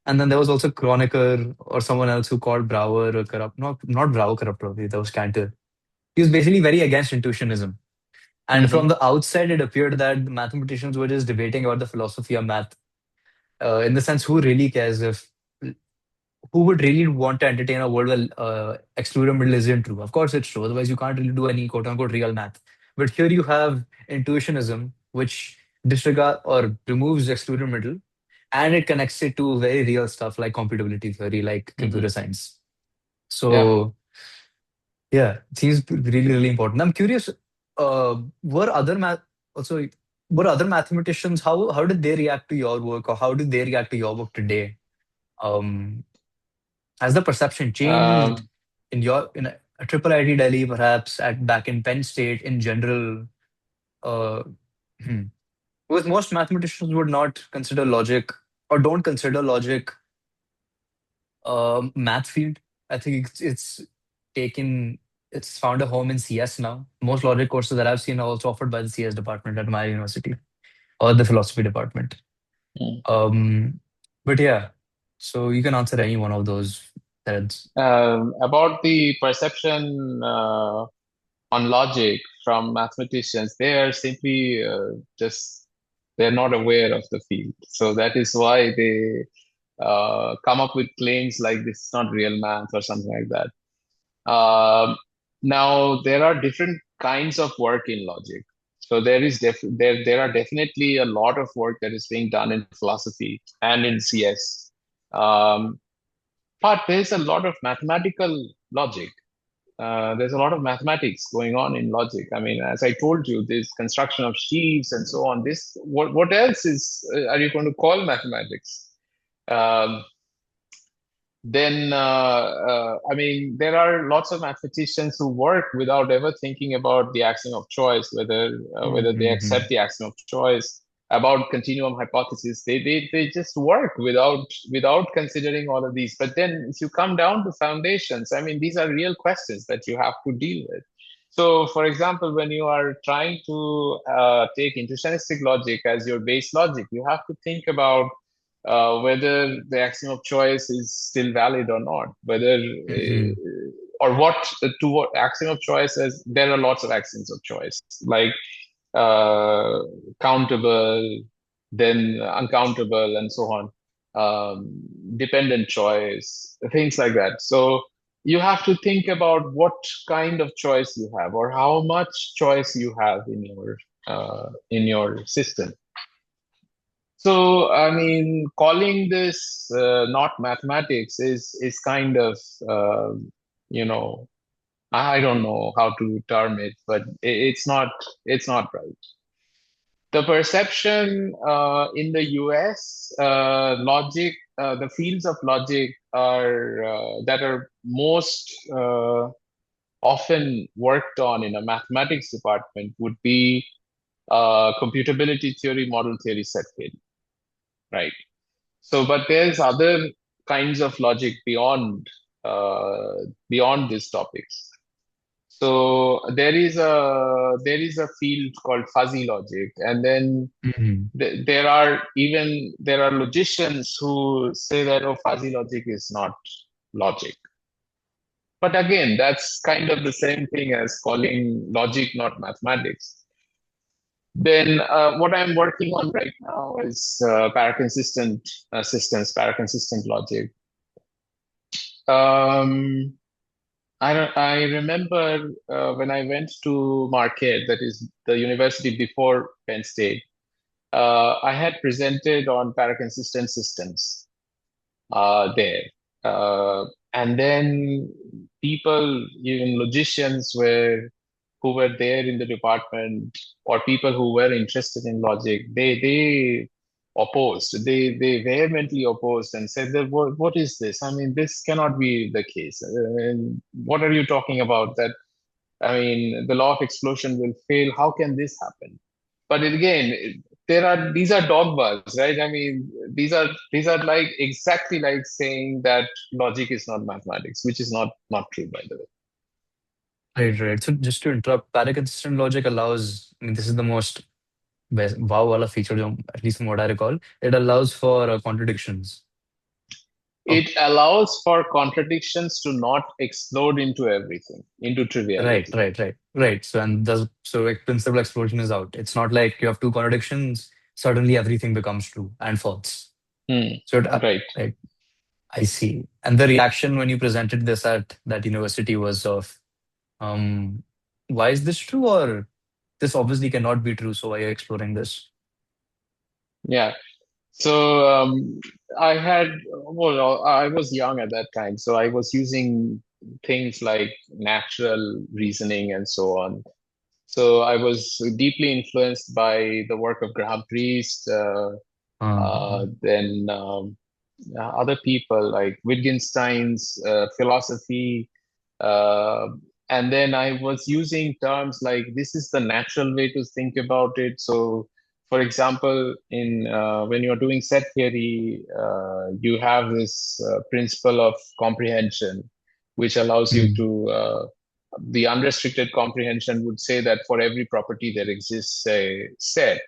And then there was also Kronecker or someone else who called Brouwer a corrupt, not Brouwer corrupt, probably, that was Cantor. He was basically very against intuitionism. And from mhm, the outside, it appeared that the mathematicians were just debating about the philosophy of math. In the sense, who really cares if who would really want to entertain a world where excluded middle isn't true? Of course, it's true. Otherwise, you can't really do any quote unquote real math. But here you have intuitionism, which disregard or removes excluded middle, and it connects it to very real stuff like computability theory, like computer mhm. science. Yeah. So yeah, it seems really, really important. I'm curious, were other math also were other mathematicians, how did they react to your work, or how did they react to your work today? Um, has the perception changed Um, in a triple IT Delhi, perhaps at back in Penn State in general? Uh, hmm. Because most mathematicians would not consider logic or don't consider logic math field. I think taken it's found a home in CS now. Most logic courses that I've seen are also offered by the CS department at my university or the philosophy department. mm. Um, but yeah, so you can answer any one of those threads. About the perception on logic from mathematicians, they are simply just they're not aware of the field. So that is why they come up with claims like this is not real math or something like that. Now there are different kinds of work in logic. So there are definitely a lot of work that is being done in philosophy and in CS. Um, but there's a lot of mathematical logic. There's a lot of mathematics going on in logic. I mean, as I told you, this construction of sheaves and so on. This what else is are you going to call mathematics? Um, then I mean, there are lots of mathematicians who work without ever thinking about the axiom of choice, whether they Mm-hmm. accept the axiom of choice, about continuum hypothesis. They just work without considering all of these. But then if you come down to foundations, I mean, these are real questions that you have to deal with. So, for example, when you are trying to take intuitionistic logic as your base logic, you have to think about whether the axiom of choice is still valid or not, whether Mm-hmm. or what to what axiom of choice is. There are lots of axioms of choice, like uh, countable, then uncountable, and so on. Dependent choice, things like that. So you have to think about what kind of choice you have, or how much choice you have in your system. So, I mean, calling this not mathematics is kind of, you know, I don't know how to term it, but it's not right. The perception in the US, the fields of logic are that are most often worked on in a mathematics department would be computability theory, model theory, set theory. right? So, but there's other kinds of logic uh, beyond these topics. So there is a field called fuzzy logic, and then Hmm. there are logicians who say that, oh, fuzzy logic is not logic. But again, that's kind of the same thing as calling logic not mathematics. Then what I'm working on right now is paraconsistent systems, paraconsistent logic. Um, I remember when I went to Marquette, that is the university before Penn State. I had presented on paraconsistent systems there. Uh, and then people, even logicians, who were there in the department, or people who were interested in logic, they opposed. They vehemently opposed and said that what is this? I mean, this cannot be the case. What are you talking about? That I mean, the law of explosion will fail. How can this happen? But again, these are dogmas, right? I mean, these are like exactly like saying that logic is not mathematics, which is not true, by the way. Right, right. So just to interrupt, paraconsistent logic allows, I mean, this is the most wow wala feature, at least from what I recall. It allows for contradictions. Oh, It allows for contradictions to not explode into everything, into right, triviality. right, right, right. So and thus, so like principal explosion is out. It's not like you have two contradictions, suddenly everything becomes true and false. Hmm. So Right. right, I see. And the reaction when you presented this at that university was of, um, why is this true? Or this obviously cannot be true. So why are you exploring this? Yeah. So I was young at that time, so I was using things like natural reasoning and so on. So I was deeply influenced by the work of Graham Priest, then other people like Wittgenstein's philosophy. Uh, and then I was using terms like this is the natural way to think about it. So, for example, in when you're doing set theory, you have this principle of comprehension, which allows you Mm. to the unrestricted comprehension would say that for every property there exists a set,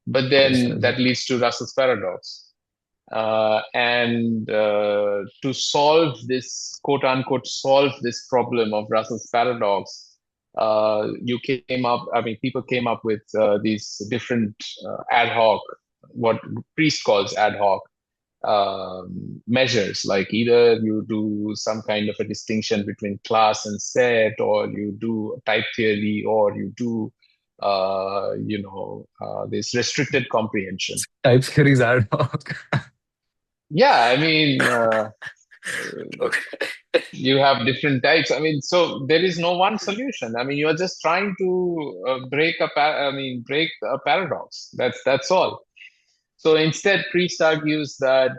but Yes, then yes. that leads to Russell's paradox. And to solve this, quote unquote, solve this problem of Russell's paradox, people came up with these different ad hoc, what Priest calls ad hoc measures, like either you do some kind of a distinction between class and set, or you do type theory, or you do, this restricted comprehension. Type theories ad hoc. Yeah, I mean, Okay. you have different types. I mean, so there is no one solution. I mean, you're just trying to break a paradox. That's all. So instead, Priest argues that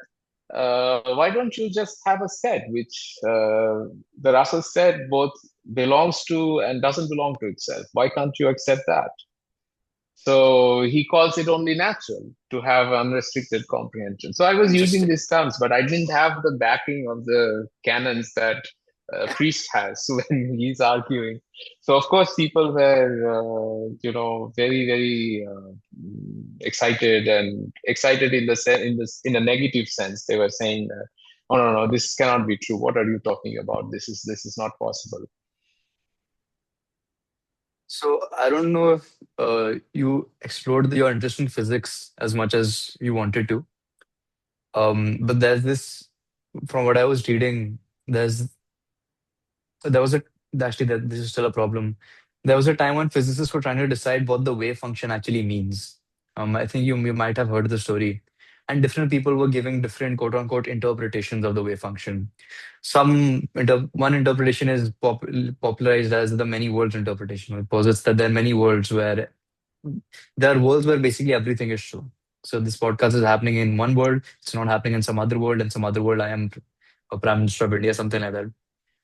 why don't you just have a set which the Russell set both belongs to and doesn't belong to itself? Why can't you accept that? So he calls it only natural to have unrestricted comprehension. So I was using Interesting. these terms, but I didn't have the backing of the canons that Priest has when he's arguing. So of course, people were, very, very excited, and excited in the in a negative sense. They were saying that, "Oh no, no, this cannot be true. What are you talking about? This is not possible." So I don't know if you explored your interest in physics as much as you wanted to. But there's this, from what I was reading, there was a actually that this is still a problem. There was a time when physicists were trying to decide what the wave function actually means. I think you might have heard the story, and different people were giving different quote unquote interpretations of the wave function. One interpretation is popularized as the many worlds interpretation. It posits that there are many worlds where there are worlds where basically everything is true. So this podcast is happening in one world, it's not happening in some other world, and some other world I am a prime minister of India, something like that.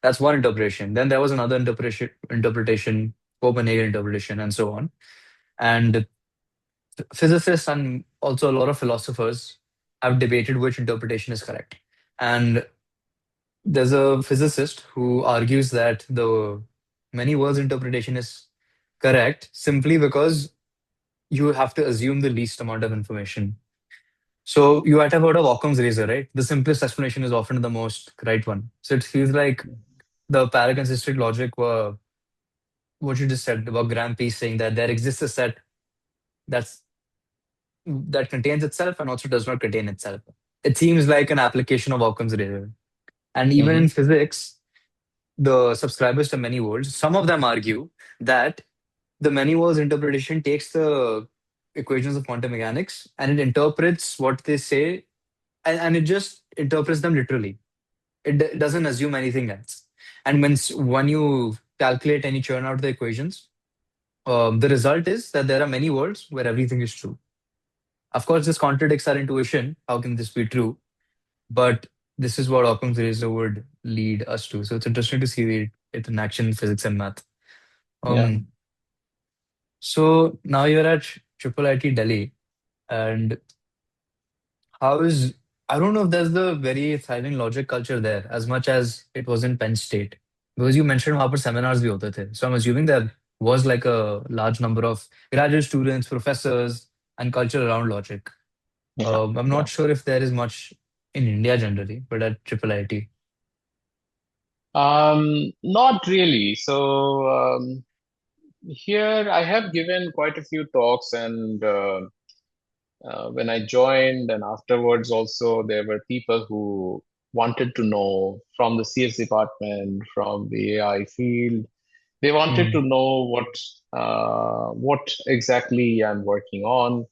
That's one interpretation. Then there was another interpretation, Copenhagen interpretation, and so on. And physicists and also a lot of philosophers. have debated which interpretation is correct. And there's a physicist who argues that the many worlds interpretation is correct simply because you have to assume the least amount of information. So you might have heard of Occam's razor, right? The simplest explanation is often the most right one. So it feels like the paraconsistent logic were what you just said about Graham Peace saying that there exists a set that's that contains itself and also does not contain itself. It seems like an application of Occam's razor. And even in Hmm. physics, the subscribers to many worlds, some of them argue that the many worlds interpretation takes the equations of quantum mechanics and it interprets what they say and it just interprets them literally. It doesn't assume anything else. And when you calculate and you churn out the equations, the result is that there are many worlds where everything is true. Of course, this contradicts our intuition. How can this be true? But this is what Occam's razor would lead us to. So it's interesting to see it in action in physics and math. Yeah. Um, so now you're at IIIT Delhi, and how is I don't know if there's the very thriving logic culture there as much as it was in Penn State. Because you mentioned वहाँ पर seminars भी होते थे. So I'm assuming there was like a large number of graduate students, professors, and culture around logic. Yeah. I'm Yeah. not sure if there is much in India generally, but at IIIT. Not really. So here I have given quite a few talks, and when I joined, and afterwards also, there were people who wanted to know from the CS department, from the AI field. They wanted Mm-hmm. to know what exactly I'm working on.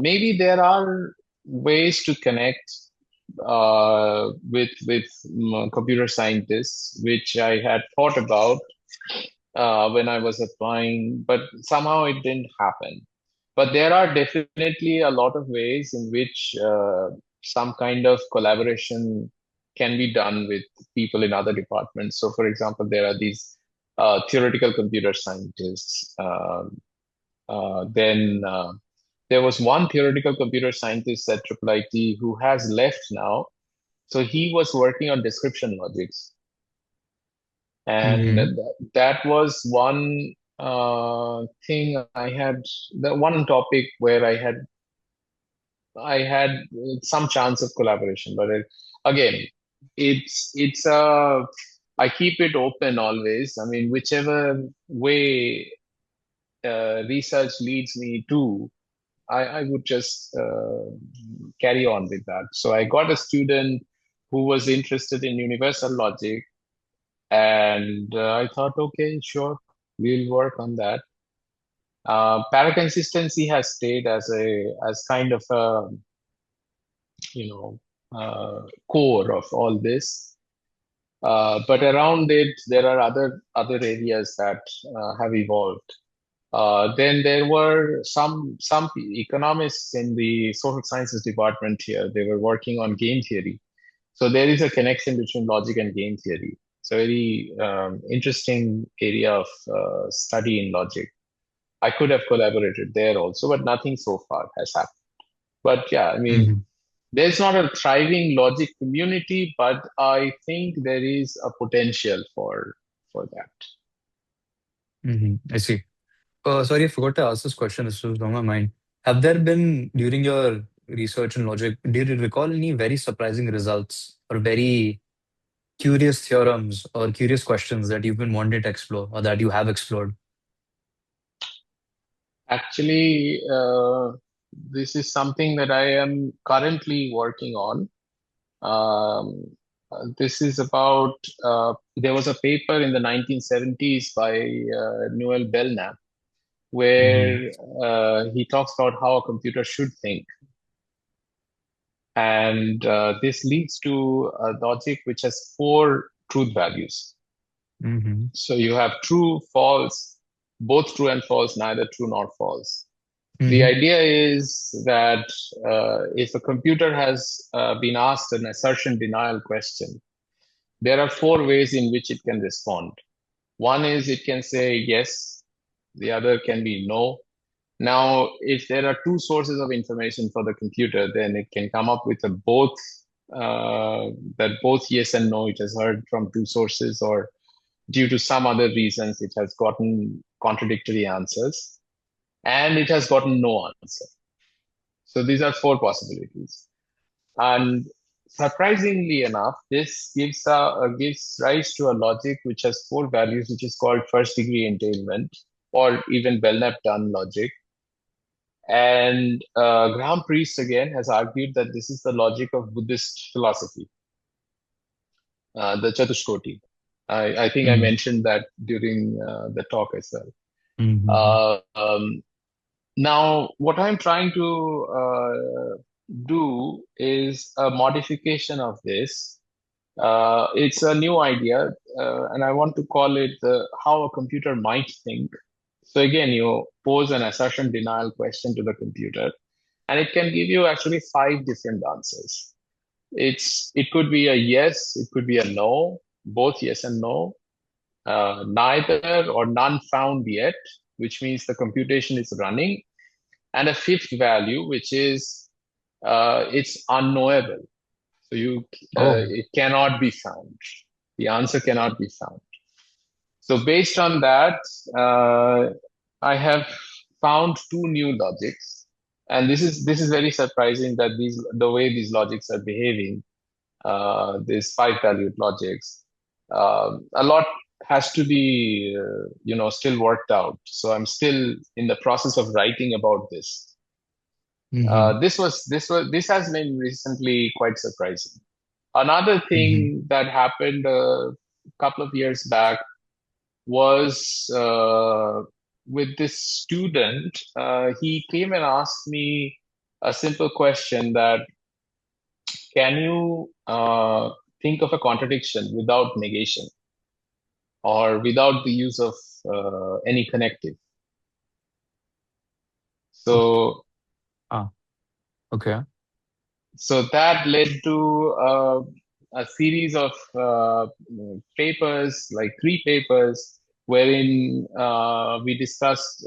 Maybe there are ways to connect with computer scientists, which I had thought about when I was applying, but somehow it didn't happen. But there are definitely a lot of ways in which some kind of collaboration can be done with people in other departments. So, for example, there are these theoretical computer scientists. Then there was one theoretical computer scientist at IIIT who has left now. So he was working on description logics. And Mm-hmm. that was one thing I had, the one topic where I had some chance of collaboration. But again, it's I keep it open always. I mean, whichever way research leads me to, I would just carry on with that. So I got a student who was interested in universal logic, and I thought, okay, sure, we'll work on that. Paraconsistency has stayed as kind of a you know core of all this, but around it there are other areas that have evolved. Then there were some economists in the social sciences department here. They were working on game theory. So there is a connection between logic and game theory. It's a very interesting area of study in logic. I could have collaborated there also, but nothing so far has happened. But yeah, I mean, Mm-hmm. there's not a thriving logic community, but I think there is a potential for that. Mm-hmm. I see. Sorry, I forgot to ask this question. This was on my mind. Have there been, during your research in logic, do you recall any very surprising results or very curious theorems or curious questions that you've been wanting to explore or that you have explored? Actually, this is something that I am currently working on. This is about, there was a paper in the 1970s by Noel Belknap Mm-hmm. where he talks about how a computer should think. And this leads to a logic which has four truth values. Mm-hmm. So you have true, false, both true and false, neither true nor false. The Mm-hmm. idea is that if a computer has been asked an assertion denial question, there are four ways in which it can respond. One is it can say yes, the other can be no, Now, if there are two sources of information for the computer, then it can come up with a both both yes and no. It has heard from two sources, or due to some other reasons, it has gotten contradictory answers, and it has gotten no answer. So these are four possibilities. And surprisingly enough, this gives rise to a logic which has four values, which is called first degree entailment, or even Belknap-Dunn logic. And Graham Priest again has argued that this is the logic of Buddhist philosophy, the Chatushkoti. I think I Mm. mentioned that during the talk as well. Mm-hmm. Now, what I'm trying to do is a modification of this. It's a new idea, and I want to call it how a computer might think. So again, you pose an assertion denial question to the computer, and it can give you actually five different answers. It could be a yes, it could be a no, both yes and no, neither or none found yet, which means the computation is running, and a fifth value, which is it's unknowable. So Oh. it cannot be found. The answer cannot be found. So based on that, I have found two new logics, and this is very surprising that the way these logics are behaving, these five-valued logics, a lot has to be still worked out. So I'm still in the process of writing about this. Mm-hmm. This has been recently quite surprising. Another Mm-hmm. thing that happened a couple of years back was with this student. He came and asked me a simple question that can you think of a contradiction without negation or without the use of any connective? Okay. So Ah, okay. so that led to a series of papers, like three papers, wherein we discussed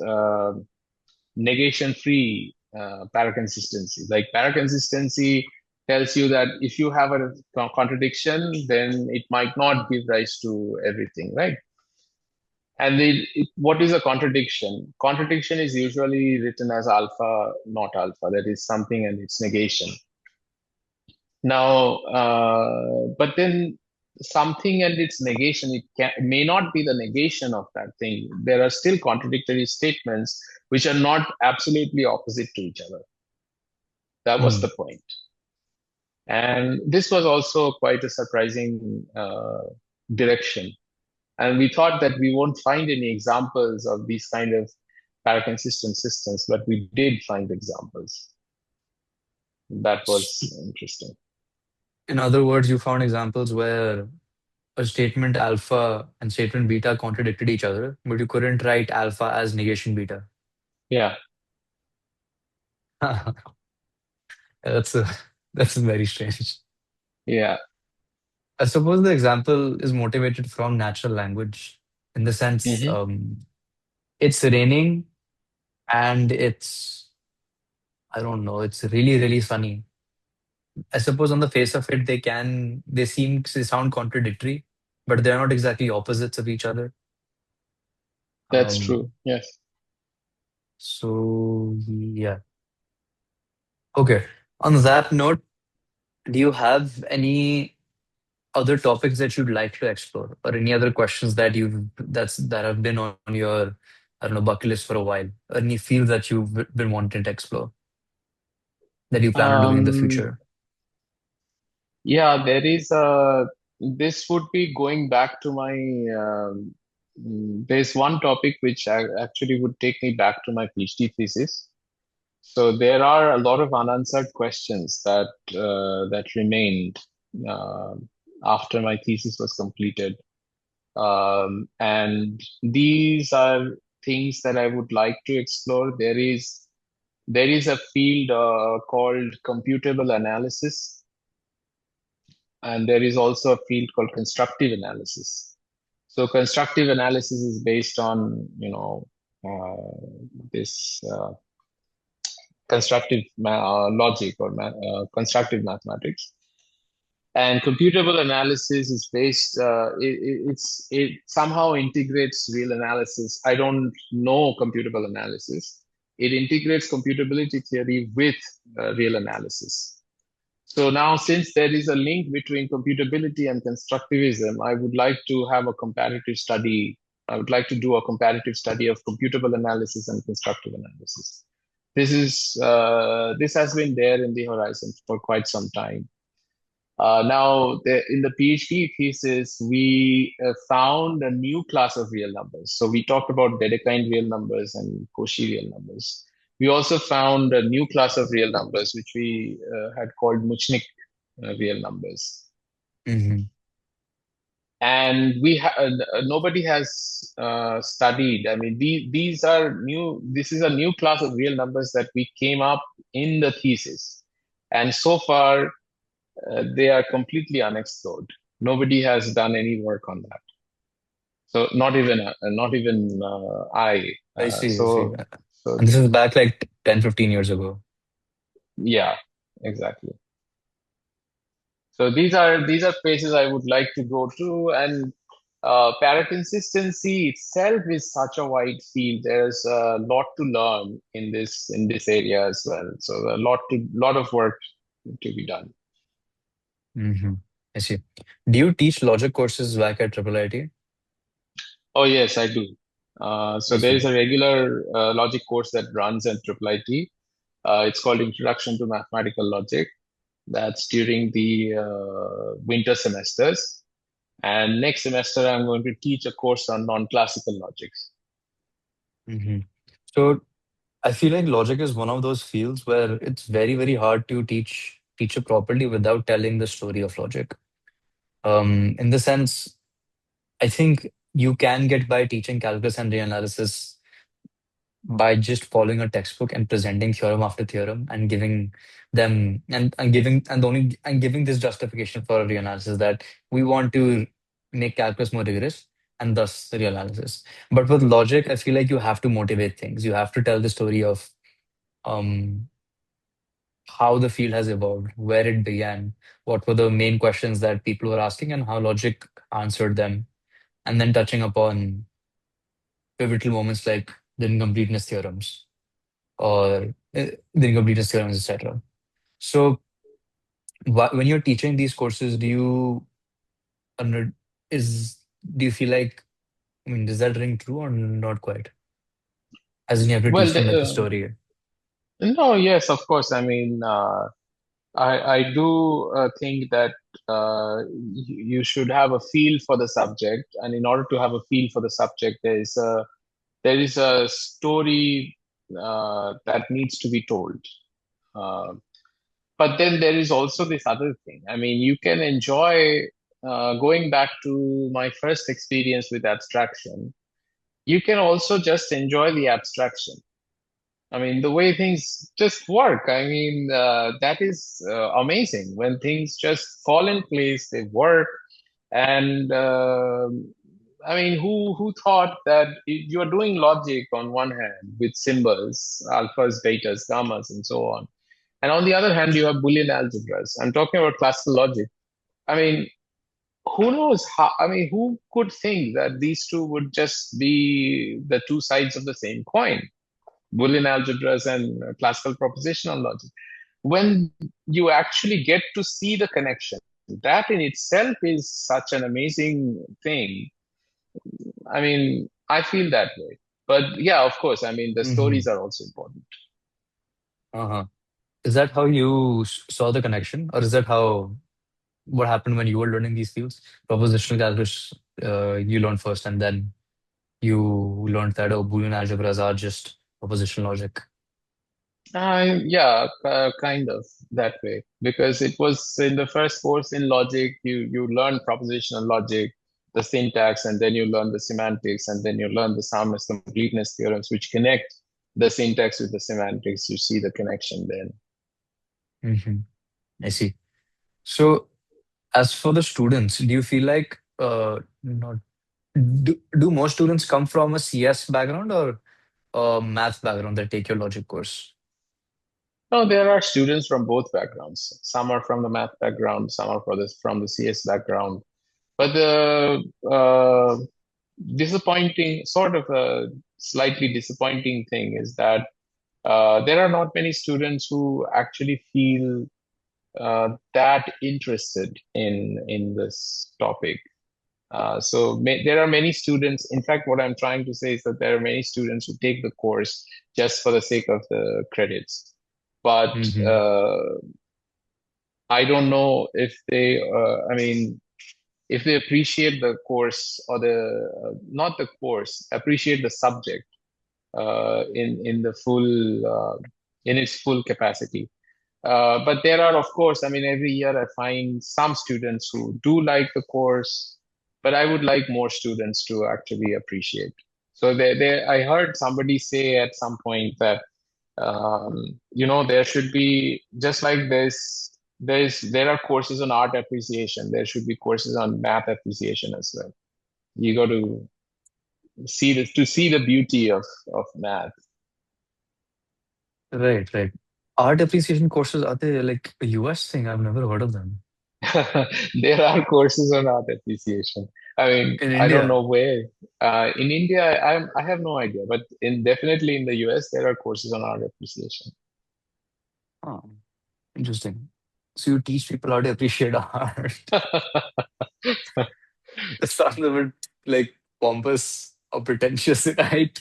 negation-free paraconsistency. Like paraconsistency tells you that if you have a contradiction, then it might not give rise to everything, right? And what is a contradiction? Contradiction is usually written as alpha, not alpha. That is something and its negation. Now, but then something and its negation, it may not be the negation of that thing. There are still contradictory statements which are not absolutely opposite to each other. That was Mm. the point. And this was also quite a surprising direction. And we thought that we won't find any examples of these kind of paraconsistent systems, but we did find examples. That S- was interesting. In other words, you found examples where a statement alpha and statement beta contradicted each other, but you couldn't write alpha as negation beta. Yeah, That's a, that's very strange. yeah. I suppose the example is motivated from natural language in the sense Hmm. it's raining and I don't know, it's really, really sunny. I suppose on the face of it, they seem to sound contradictory, but they're not exactly opposites of each other. That's true. Um, Yes. so yeah. Okay. On that note, do you have any other topics that you'd like to explore, or any other questions that have been on your, I don't know, bucket list for a while, or any field that you've been wanting to explore that you plan on doing in the Um, future? yeah, this would be going back to my, there's one topic which actually would take me back to my PhD thesis. So there are a lot of unanswered questions that remained uh, after my thesis was completed. And these are things that I would like to explore. There is a field called computable analysis, and there is also a field called constructive analysis. So constructive analysis is based on this constructive logic or constructive mathematics. And computable analysis is based, it somehow integrates real analysis. I don't know computable analysis. It integrates computability theory with real analysis. So now, since there is a link between computability and constructivism, I would like to have a comparative study. I would like to do a comparative study of computable analysis and constructive analysis. This has been there in the horizon for quite some time. In the PhD thesis, we found a new class of real numbers. So we talked about Dedekind real numbers and Cauchy real numbers. We also found a new class of real numbers, which we had called Muchnik real numbers. Mm-hmm. And nobody has studied. I mean, these are new. This is a new class of real numbers that we came up in the thesis, and so far they are completely unexplored. Nobody has done any work on that. So not even I. I Uh, see, I see. so so And this is back like 10, 15 years ago. yeah, exactly. So these are places I would like to go to, and parrot consistency itself is such a wide field. There's a lot to learn in this area as well. So a lot of work to be done. Mm-hmm. I see. Do you teach logic courses back at IIIT? Oh yes, I do. I So there is see. a regular logic course that runs at IIIT. It's called Introduction to Mathematical Logic. That's during the winter semesters. And next semester, I'm going to teach a course on non-classical logics. Mm-hmm. So I feel like logic is one of those fields where it's very, very hard to teach it properly without telling the story of logic. In the sense, I think you can get by teaching calculus and reanalysis by just following a textbook and presenting theorem after theorem and giving them and giving and only and giving this justification for reanalysis that we want to make calculus more rigorous and thus the reanalysis. But with logic, I feel like you have to motivate things. You have to tell the story of um how the field has evolved, where it began, what were the main questions that people were asking, and how logic answered them, and then touching upon pivotal moments like the incompleteness theorems or the incompleteness theorems, etc. So, when you're teaching these courses, under is do you feel like, I mean, does that ring true or not quite? As in, you have to Well, teach them like the story. no, yes, of course. I mean, I do think that you should have a feel for the subject, and in order to have a feel for the subject, there is a story that needs to be told. Uh, but then there is also this other thing. I mean, you can enjoy going back to my first experience with abstraction. You can also just enjoy the abstraction. I mean, the way things just work. I mean, that is amazing when things just fall in place, they work. And I mean, who thought that you are doing logic on one hand with symbols, alphas, betas, gammas, and so on. And on the other hand, you have Boolean algebras. I'm talking about classical logic. I mean, who knows how? I mean, who could think that these two would just be the two sides of the same coin? Boolean algebras and classical propositional logic. When you actually get to see the connection, that in itself is such an amazing thing. I mean, I feel that way. But yeah, of course, I mean, the Hmm. stories are also important. Uh-huh. Is that how you saw the connection, or is that how what happened when you were learning these fields? Propositional calculus, you learned first, and then you learned that oh, Boolean algebras are just propositional logic. Yeah, kind of that way. Because it was in the first course in logic, you learn propositional logic, the syntax, and then you learn the semantics, and then you learn the soundness completeness theorems, which connect the syntax with the semantics. You see the connection then. Hmm. I see. So, as for the students, do you feel like not do most students come from a CS background, or math background that take your logic course? No, there are students from both backgrounds. Some are from the math background, some are from the CS background. But the disappointing, sort of a slightly disappointing thing is that there are not many students who actually feel that interested in this topic. There are many students. In fact, what I'm trying to say is that there are many students who take the course just for the sake of the credits. But Hmm. I don't know if they, I mean, if they appreciate the course or not the course, appreciate the subject in the full in its full capacity. But there are, of course, I mean, every year I find some students who do like the course, but I would like more students to actually appreciate. So I heard somebody say at some point that there should be just like there are courses on art appreciation. There should be courses on math appreciation as well. You got to see the beauty of math. Right, right. Art appreciation courses, are they like a US thing? I've never heard of them. There are courses on art appreciation. I mean, In I don't India? know where. In India, I have no idea, but definitely in the US, there are courses on art appreciation. Oh, interesting. So you teach people how to appreciate art. That sounds a bit like pompous or pretentious, right?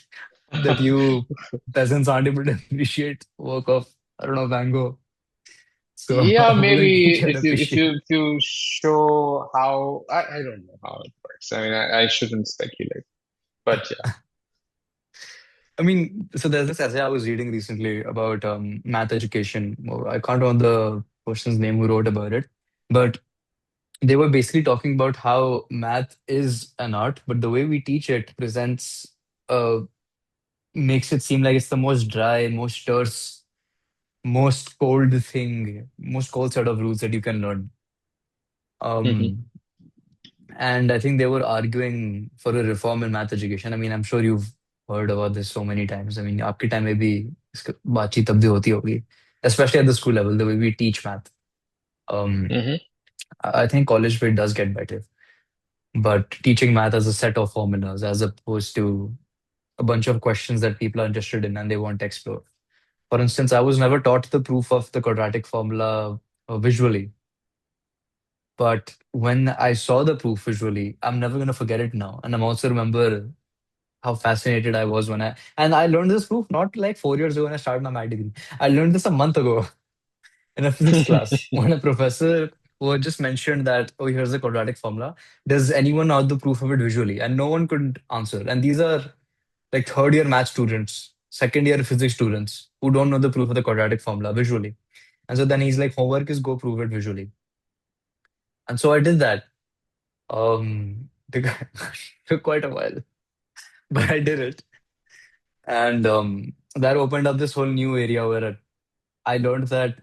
That you peasants aren't able to appreciate work of, I don't know, Van Gogh. So Yeah, how will you maybe can appreciate? if you show how I don't know how it works. I mean, I shouldn't speculate, but I mean, so there's this essay I was reading recently about math education. Well, I can't remember the person's name who wrote about it, but they were basically talking about how math is an art, but the way we teach it presents, uh, makes it seem like it's the most dry, most terse, most cold set of rules that you can learn. yeah. Um, and I think they were arguing for a reform in math education. I mean, I'm sure you've heard about this so many times. I mean, आपके time में भी इसका बातचीत तब भी होती होगी, especially at the school level, the way we teach math. Um, Hmm. I think college it does get better, but teaching math as a set of formulas as opposed to a bunch of questions that people are interested in and they want to explore. For instance, I was never taught the proof of the quadratic formula visually, but when I saw the proof visually, I'm never gonna forget it now. And I'm also remember how fascinated I was and I learned this proof not like 4 years ago when I started my math degree. I learned this a month ago in a physics class when a professor who had just mentioned that, oh, here's the quadratic formula. Does anyone know the proof of it visually? And no one could answer. And these are like third year math students, second year physics students who don't know the proof of the quadratic formula visually. And so then he's like, homework is go prove it visually. And so I did that. Took, took quite a while, but I did it. And that opened up this whole new area where I learned that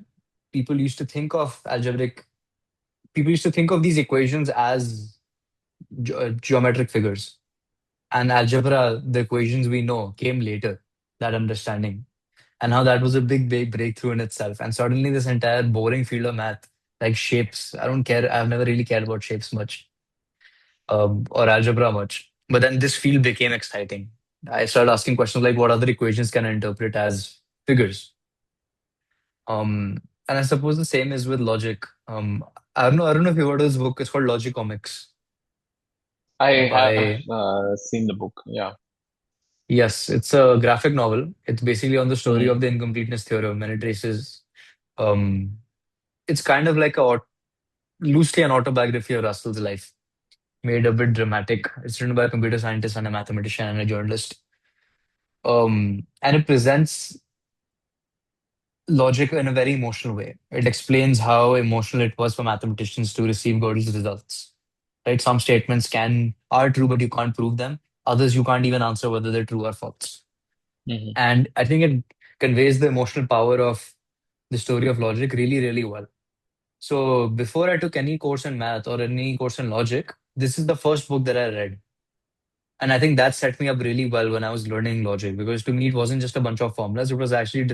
people used to think of algebraic, people used to think of these equations as geometric figures. And algebra, the equations we know came later, that understanding. And how that was a big, big breakthrough in itself. And suddenly, this entire boring field of math, like shapes, I don't care. I've never really cared about shapes much, or algebra much. But then this field became exciting. I started asking questions like, what other equations can I interpret as figures? And I suppose the same is with logic. I don't know if you heard of this book. It's called Logicomics I have by, seen the book. Yeah. yes, it's a graphic novel. It's basically on the story Hmm. of the incompleteness theorem, and it traces. Um, it's kind of like loosely an autobiography of Russell's life, made a bit dramatic. It's written by a computer scientist and a mathematician and a journalist. And it presents logic in a very emotional way. It explains how emotional it was for mathematicians to receive Gödel's results. Right? Some statements can are true, but you can't prove them. Others you can't even answer whether they're true or false. Hmm. And I think it conveys the emotional power of the story of logic really, really well. So before I took any course in math or any course in logic, this is the first book that I read. And I think that set me up really well when I was learning logic, because to me it wasn't just a bunch of formulas. It was actually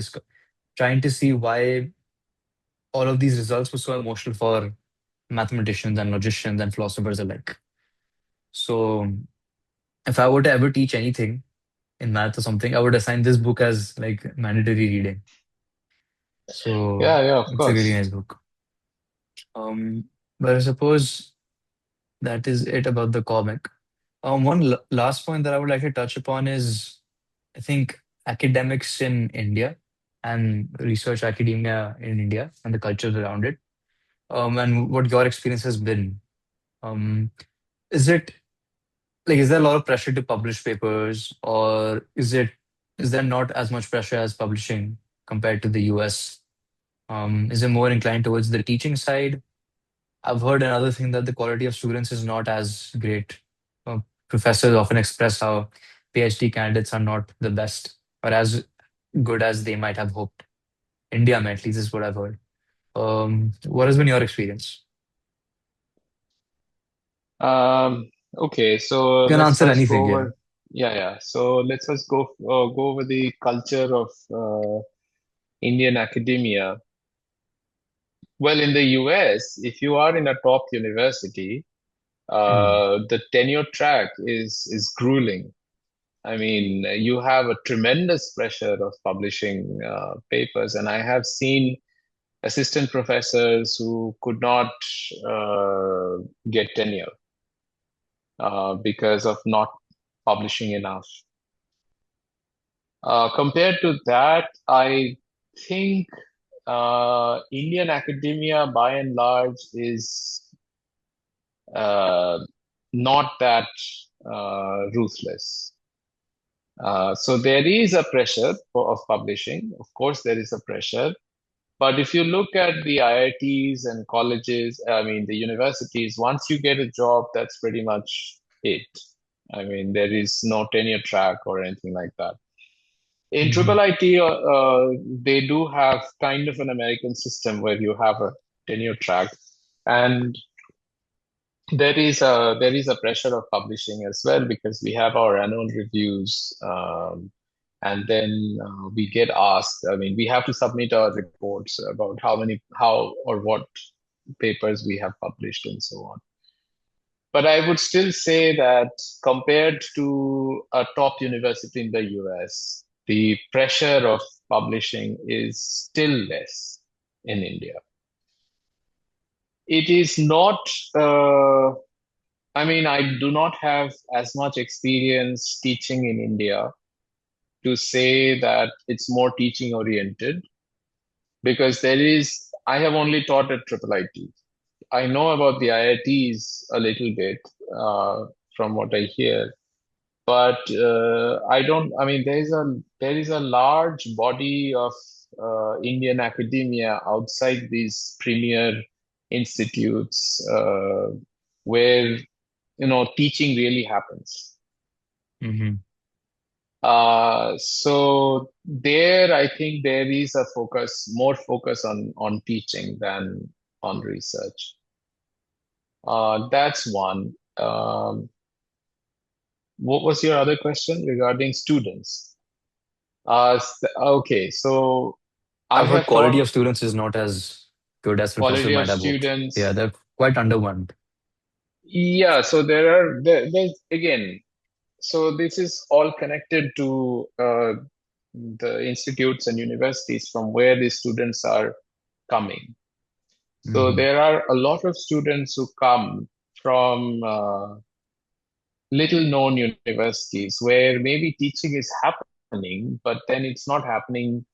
trying to see why all of these results were so emotional for mathematicians and logicians and philosophers alike. So if I were to ever teach anything in math or something, I would assign this book as like mandatory reading. So Yeah, yeah, of it's a really course. nice book. Um, but I suppose that is it about the comic. One last point that I would like to touch upon is, I think, academics in India and research academia in India and the culture around it. And what your experience has been. Um, is it like, is there a lot of pressure to publish papers, or is there not as much pressure as publishing compared to the US? Is it more inclined towards the teaching side? I've heard another thing that the quality of students is not as great. Uh, Professors often express how PhD candidates are not the best or as good as they might have hoped. India, at least, is what I've heard. What has been your experience? Okay, so You can let's answer first anything, go yeah. over. Yeah, yeah. So let's first go over the culture of Indian academia. Well, in the US, if you are in a top university, Mm, the tenure track is grueling. I mean, you have a tremendous pressure of publishing papers, and I have seen assistant professors who could not uh, get tenure because of not publishing enough. Compared to that, I think Indian academia, by and large, is uh, not that ruthless. So there is a pressure of publishing. Of course, there is a pressure. But if you look at the IITs and colleges, I mean, the universities, once you get a job, that's pretty much it. I mean, there is no tenure track or anything like that. In mhm, Triple IT, they do have kind of an American system where you have a tenure track, and there is a pressure of publishing as well because we have our annual reviews, and then we get asked. I mean, we have to submit our reports about how or what papers we have published and so on. But I would still say that compared to a top university in the US, the pressure of publishing is still less in India. It is not, I mean, I do not have as much experience teaching in India to say that it's more teaching oriented because I have only taught at Triple IT. I know about the IITs a little bit from what I hear, but I don't. I mean, there is a large body of Indian academia outside these premier institutes where teaching really happens. mhm. So there, I think there is a more focus on teaching than on research. That's one. What was your other question regarding students? Okay, so I I've heard have quality taught of students is not as good as professors quality of might have hoped. Yeah, students. they're quite underwhelmed. Yeah, so there's again, so this is all connected to the institutes and universities from where the students are coming. So Hmm. there are a lot of students who come from little known universities where maybe teaching is happening, but then it's not happening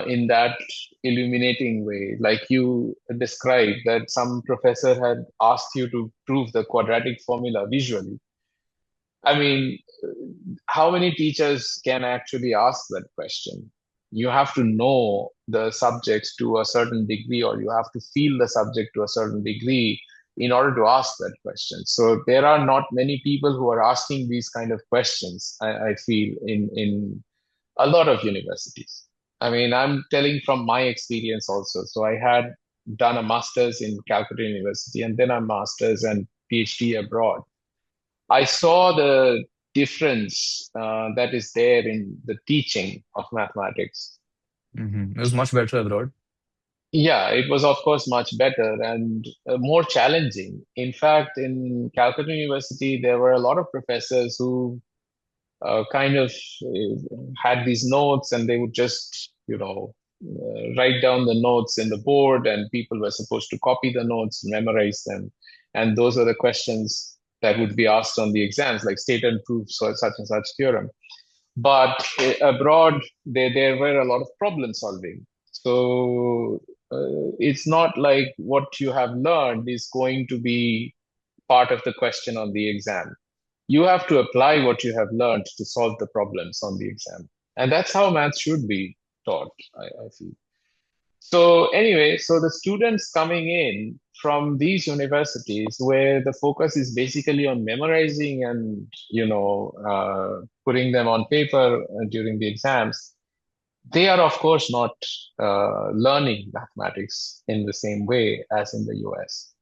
in that illuminating way. Like you described, that some professor had asked you to prove the quadratic formula visually. I mean, how many teachers can actually ask that question? You have to know the subject to a certain degree, or you have to feel the subject to a certain degree in order to ask that question. So there are not many people who are asking these kind of questions, I feel, in a lot of universities. I mean, I'm telling from my experience also. So I had done a master's in Calcutta University and then a master's and PhD abroad. I saw the difference that is there in the teaching of mathematics. It was much better abroad. Yeah, it was, of course, much better and more challenging. In fact, in Calcutta University, there were a lot of professors who kind of had these notes, and they would just, write down the notes in the board, and people were supposed to copy the notes, memorize them. And those are the questions that would be asked on the exams, like state and prove such and such theorem. But abroad, there were a lot of problem solving. So it's not like what you have learned is going to be part of the question on the exam. You have to apply what you have learned to solve the problems on the exam. And that's how math should be taught, I feel. So anyway, so the students coming in from these universities where the focus is basically on memorizing and putting them on paper during the exams, they are of course not learning mathematics in the same way as in the US.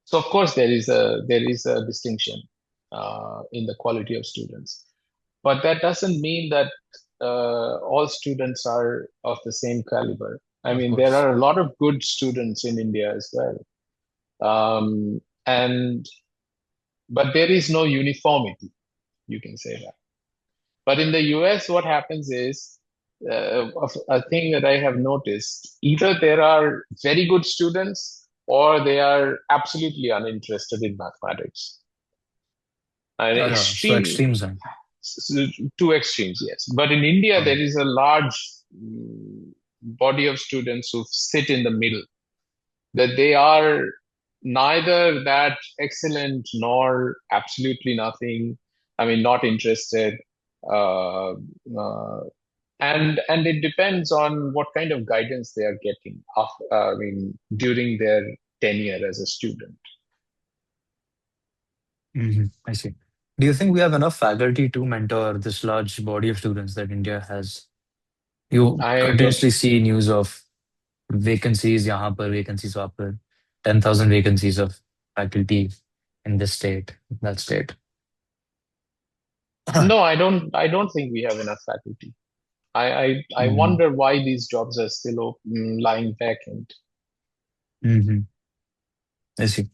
So of course there is a distinction in the quality of students, but that doesn't mean that all students are of the same caliber. I Of mean, there course. are a lot of good students in India as well, and but there is no uniformity. You can say that. But in the US, what happens is a thing that I have noticed: either there are very good students, or they are absolutely uninterested in mathematics. And Yeah, yeah. So extreme extremes then. two extremes, yes. But in India, Okay. there is a large body of students who sit in the middle, that they are neither that excellent nor absolutely nothing. I mean, not interested. Uh, uh, and it depends on what kind of guidance they are getting I mean, during their tenure as a student. I see. Do you think we have enough faculty to mentor this large body of students that India has? You I don't. continuously see news of vacancies, यहाँ पर vacancies वहाँ पर 10,000 vacancies of faculty in this state, that state. No, I don't think we have enough faculty. I hmm wonder why these jobs are still open, lying vacant. hmm I see.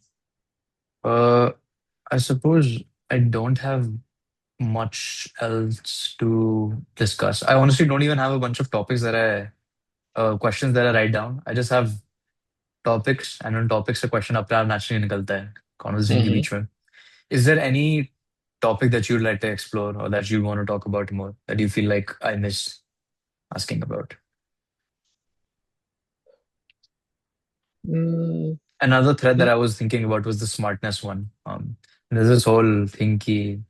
Uh, I suppose I don't have much else to discuss. I honestly don't even have a bunch of topics that questions that I write down. I just have topics, and on topics से question अपने आप naturally निकलता है conversation के Hmm. बीच में. Is there any topic that you'd like to explore or that you want to talk about more that you feel like I missed asking about? Mm. Another thread that I was thinking about was the smartness one. There's this whole thing ki,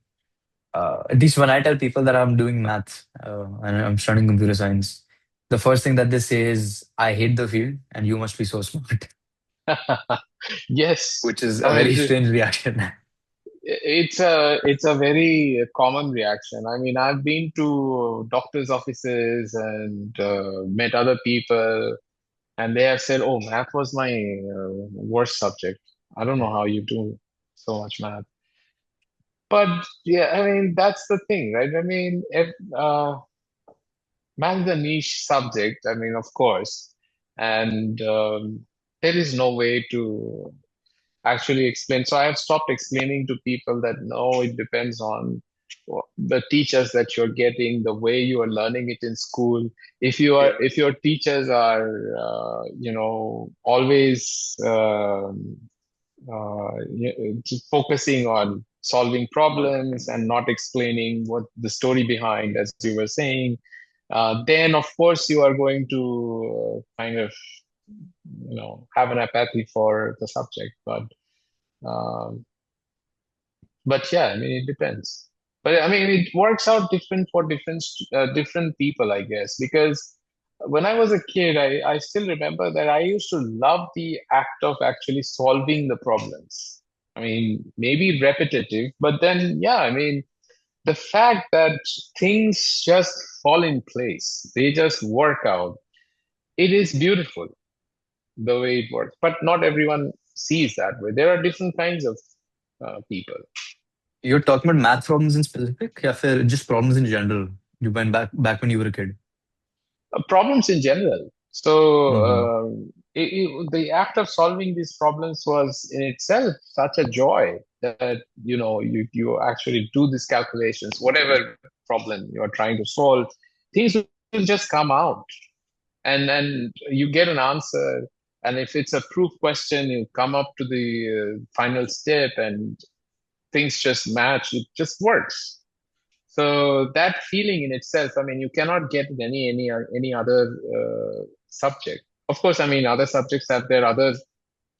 at least when I tell people that I'm doing math and I'm studying computer science, the first thing that they say is, I hate the field and you must be so smart, Yes, which is a I very do. strange reaction. It's a very common reaction. I mean, I've been to doctors' offices and met other people, and they have said, "Oh, math was my worst subject. I don't know how you do so much math." But yeah, I mean, that's the thing, right? I mean, if math is a niche subject, I mean, of course, and there is no way to actually explain. So I have stopped explaining to people that no, it depends on the teachers that you're getting, the way you are learning it in school. If your teachers are, always just focusing on solving problems and not explaining what the story behind, as you were saying, then of course you are going to kind of, have an apathy for the subject. Um, but yeah, I mean, it depends. But I mean, it works out different for different people, I guess. Because when I was a kid, I still remember that I used to love the act of actually solving the problems. I mean, maybe repetitive, but then yeah, I mean, the fact that things just fall in place, they just work out. It is beautiful the way it works, but not everyone sees that way. There are different kinds of people. You're talking about math problems in specific, या फिर just problems in general? You went back when you were a kid. Problems in general. So Mm-hmm. the act of solving these problems was in itself such a joy that you actually do these calculations, whatever problem you are trying to solve, things will just come out, and you get an answer. And if it's a proof question, you come up to the final step, and things just match. It just works. So that feeling in itself, I mean, you cannot get in any other subject. Of course, I mean, other subjects have their other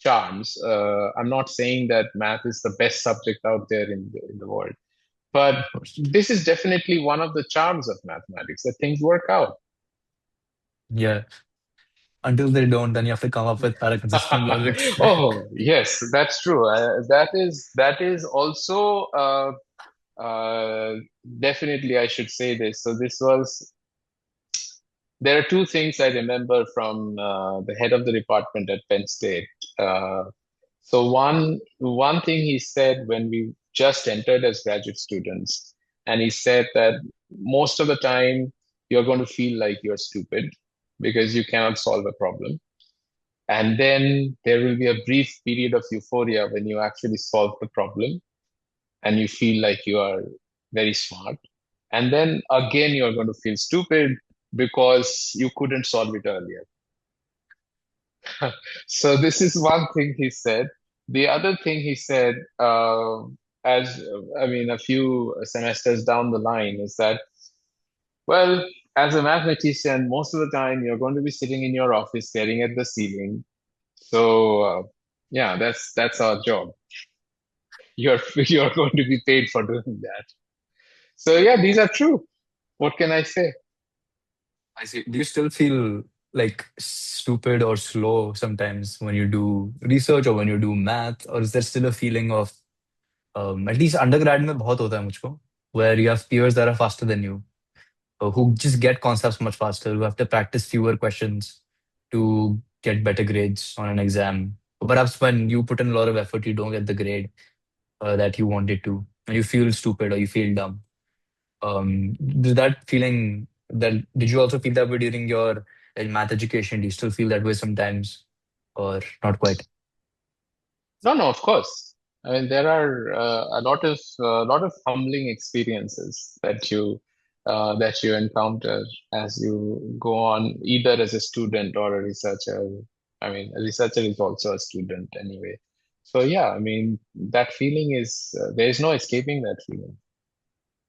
charms. I'm not saying that math is the best subject out there in the world, but Of course. this is definitely one of the charms of mathematics, that things work out. Yeah. Until they don't, then you have to come up with para consistent logic. Oh, yes, that's true. That is also uh, definitely, I should say this. So this was there are two things I remember from the head of the department at Penn State. Uh, so one thing he said when we just entered as graduate students, and he said that most of the time you're going to feel like you're stupid because you cannot solve a problem. And then there will be a brief period of euphoria when you actually solve the problem and you feel like you are very smart. And then again, you're going to feel stupid because you couldn't solve it earlier. So this is one thing he said. The other thing he said, as I mean, a few semesters down the line, is that, well, as a mathematician, most of the time you're going to be sitting in your office staring at the ceiling. So yeah, that's our job. You're you're going to be paid for doing that. So yeah, these are true. What can I say? I see. Do you still feel like stupid or slow sometimes when you do research or when you do math, or is there still a feeling of at least undergrad में बहुत होता है मुझको, where you have peers that are faster than you, who just get concepts much faster, who have to practice fewer questions to get better grades on an exam. Perhaps when you put in a lot of effort, you don't get the grade that you wanted to, and you feel stupid or you feel dumb. Did that feeling that did you also feel that way during your math education? Do you still feel that way sometimes, or not quite? No, no, of course. I mean, there are a lot of humbling experiences that you encounter as you go on, either as a student or a researcher. I mean, a researcher is also a student anyway. So yeah, I mean, that feeling is there is no escaping that feeling.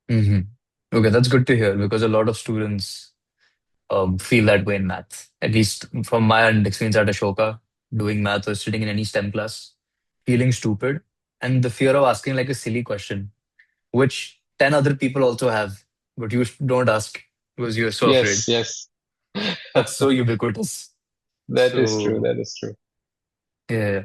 Hmm. Okay, that's good to hear because a lot of students feel that way in math. At least from my own experience at Ashoka, doing math or sitting in any STEM class, feeling stupid and the fear of asking like a silly question, which 10 other people also have, but you don't ask because you're so afraid. Yes, yes. That's so ubiquitous. That is true. So, That is true. yeah.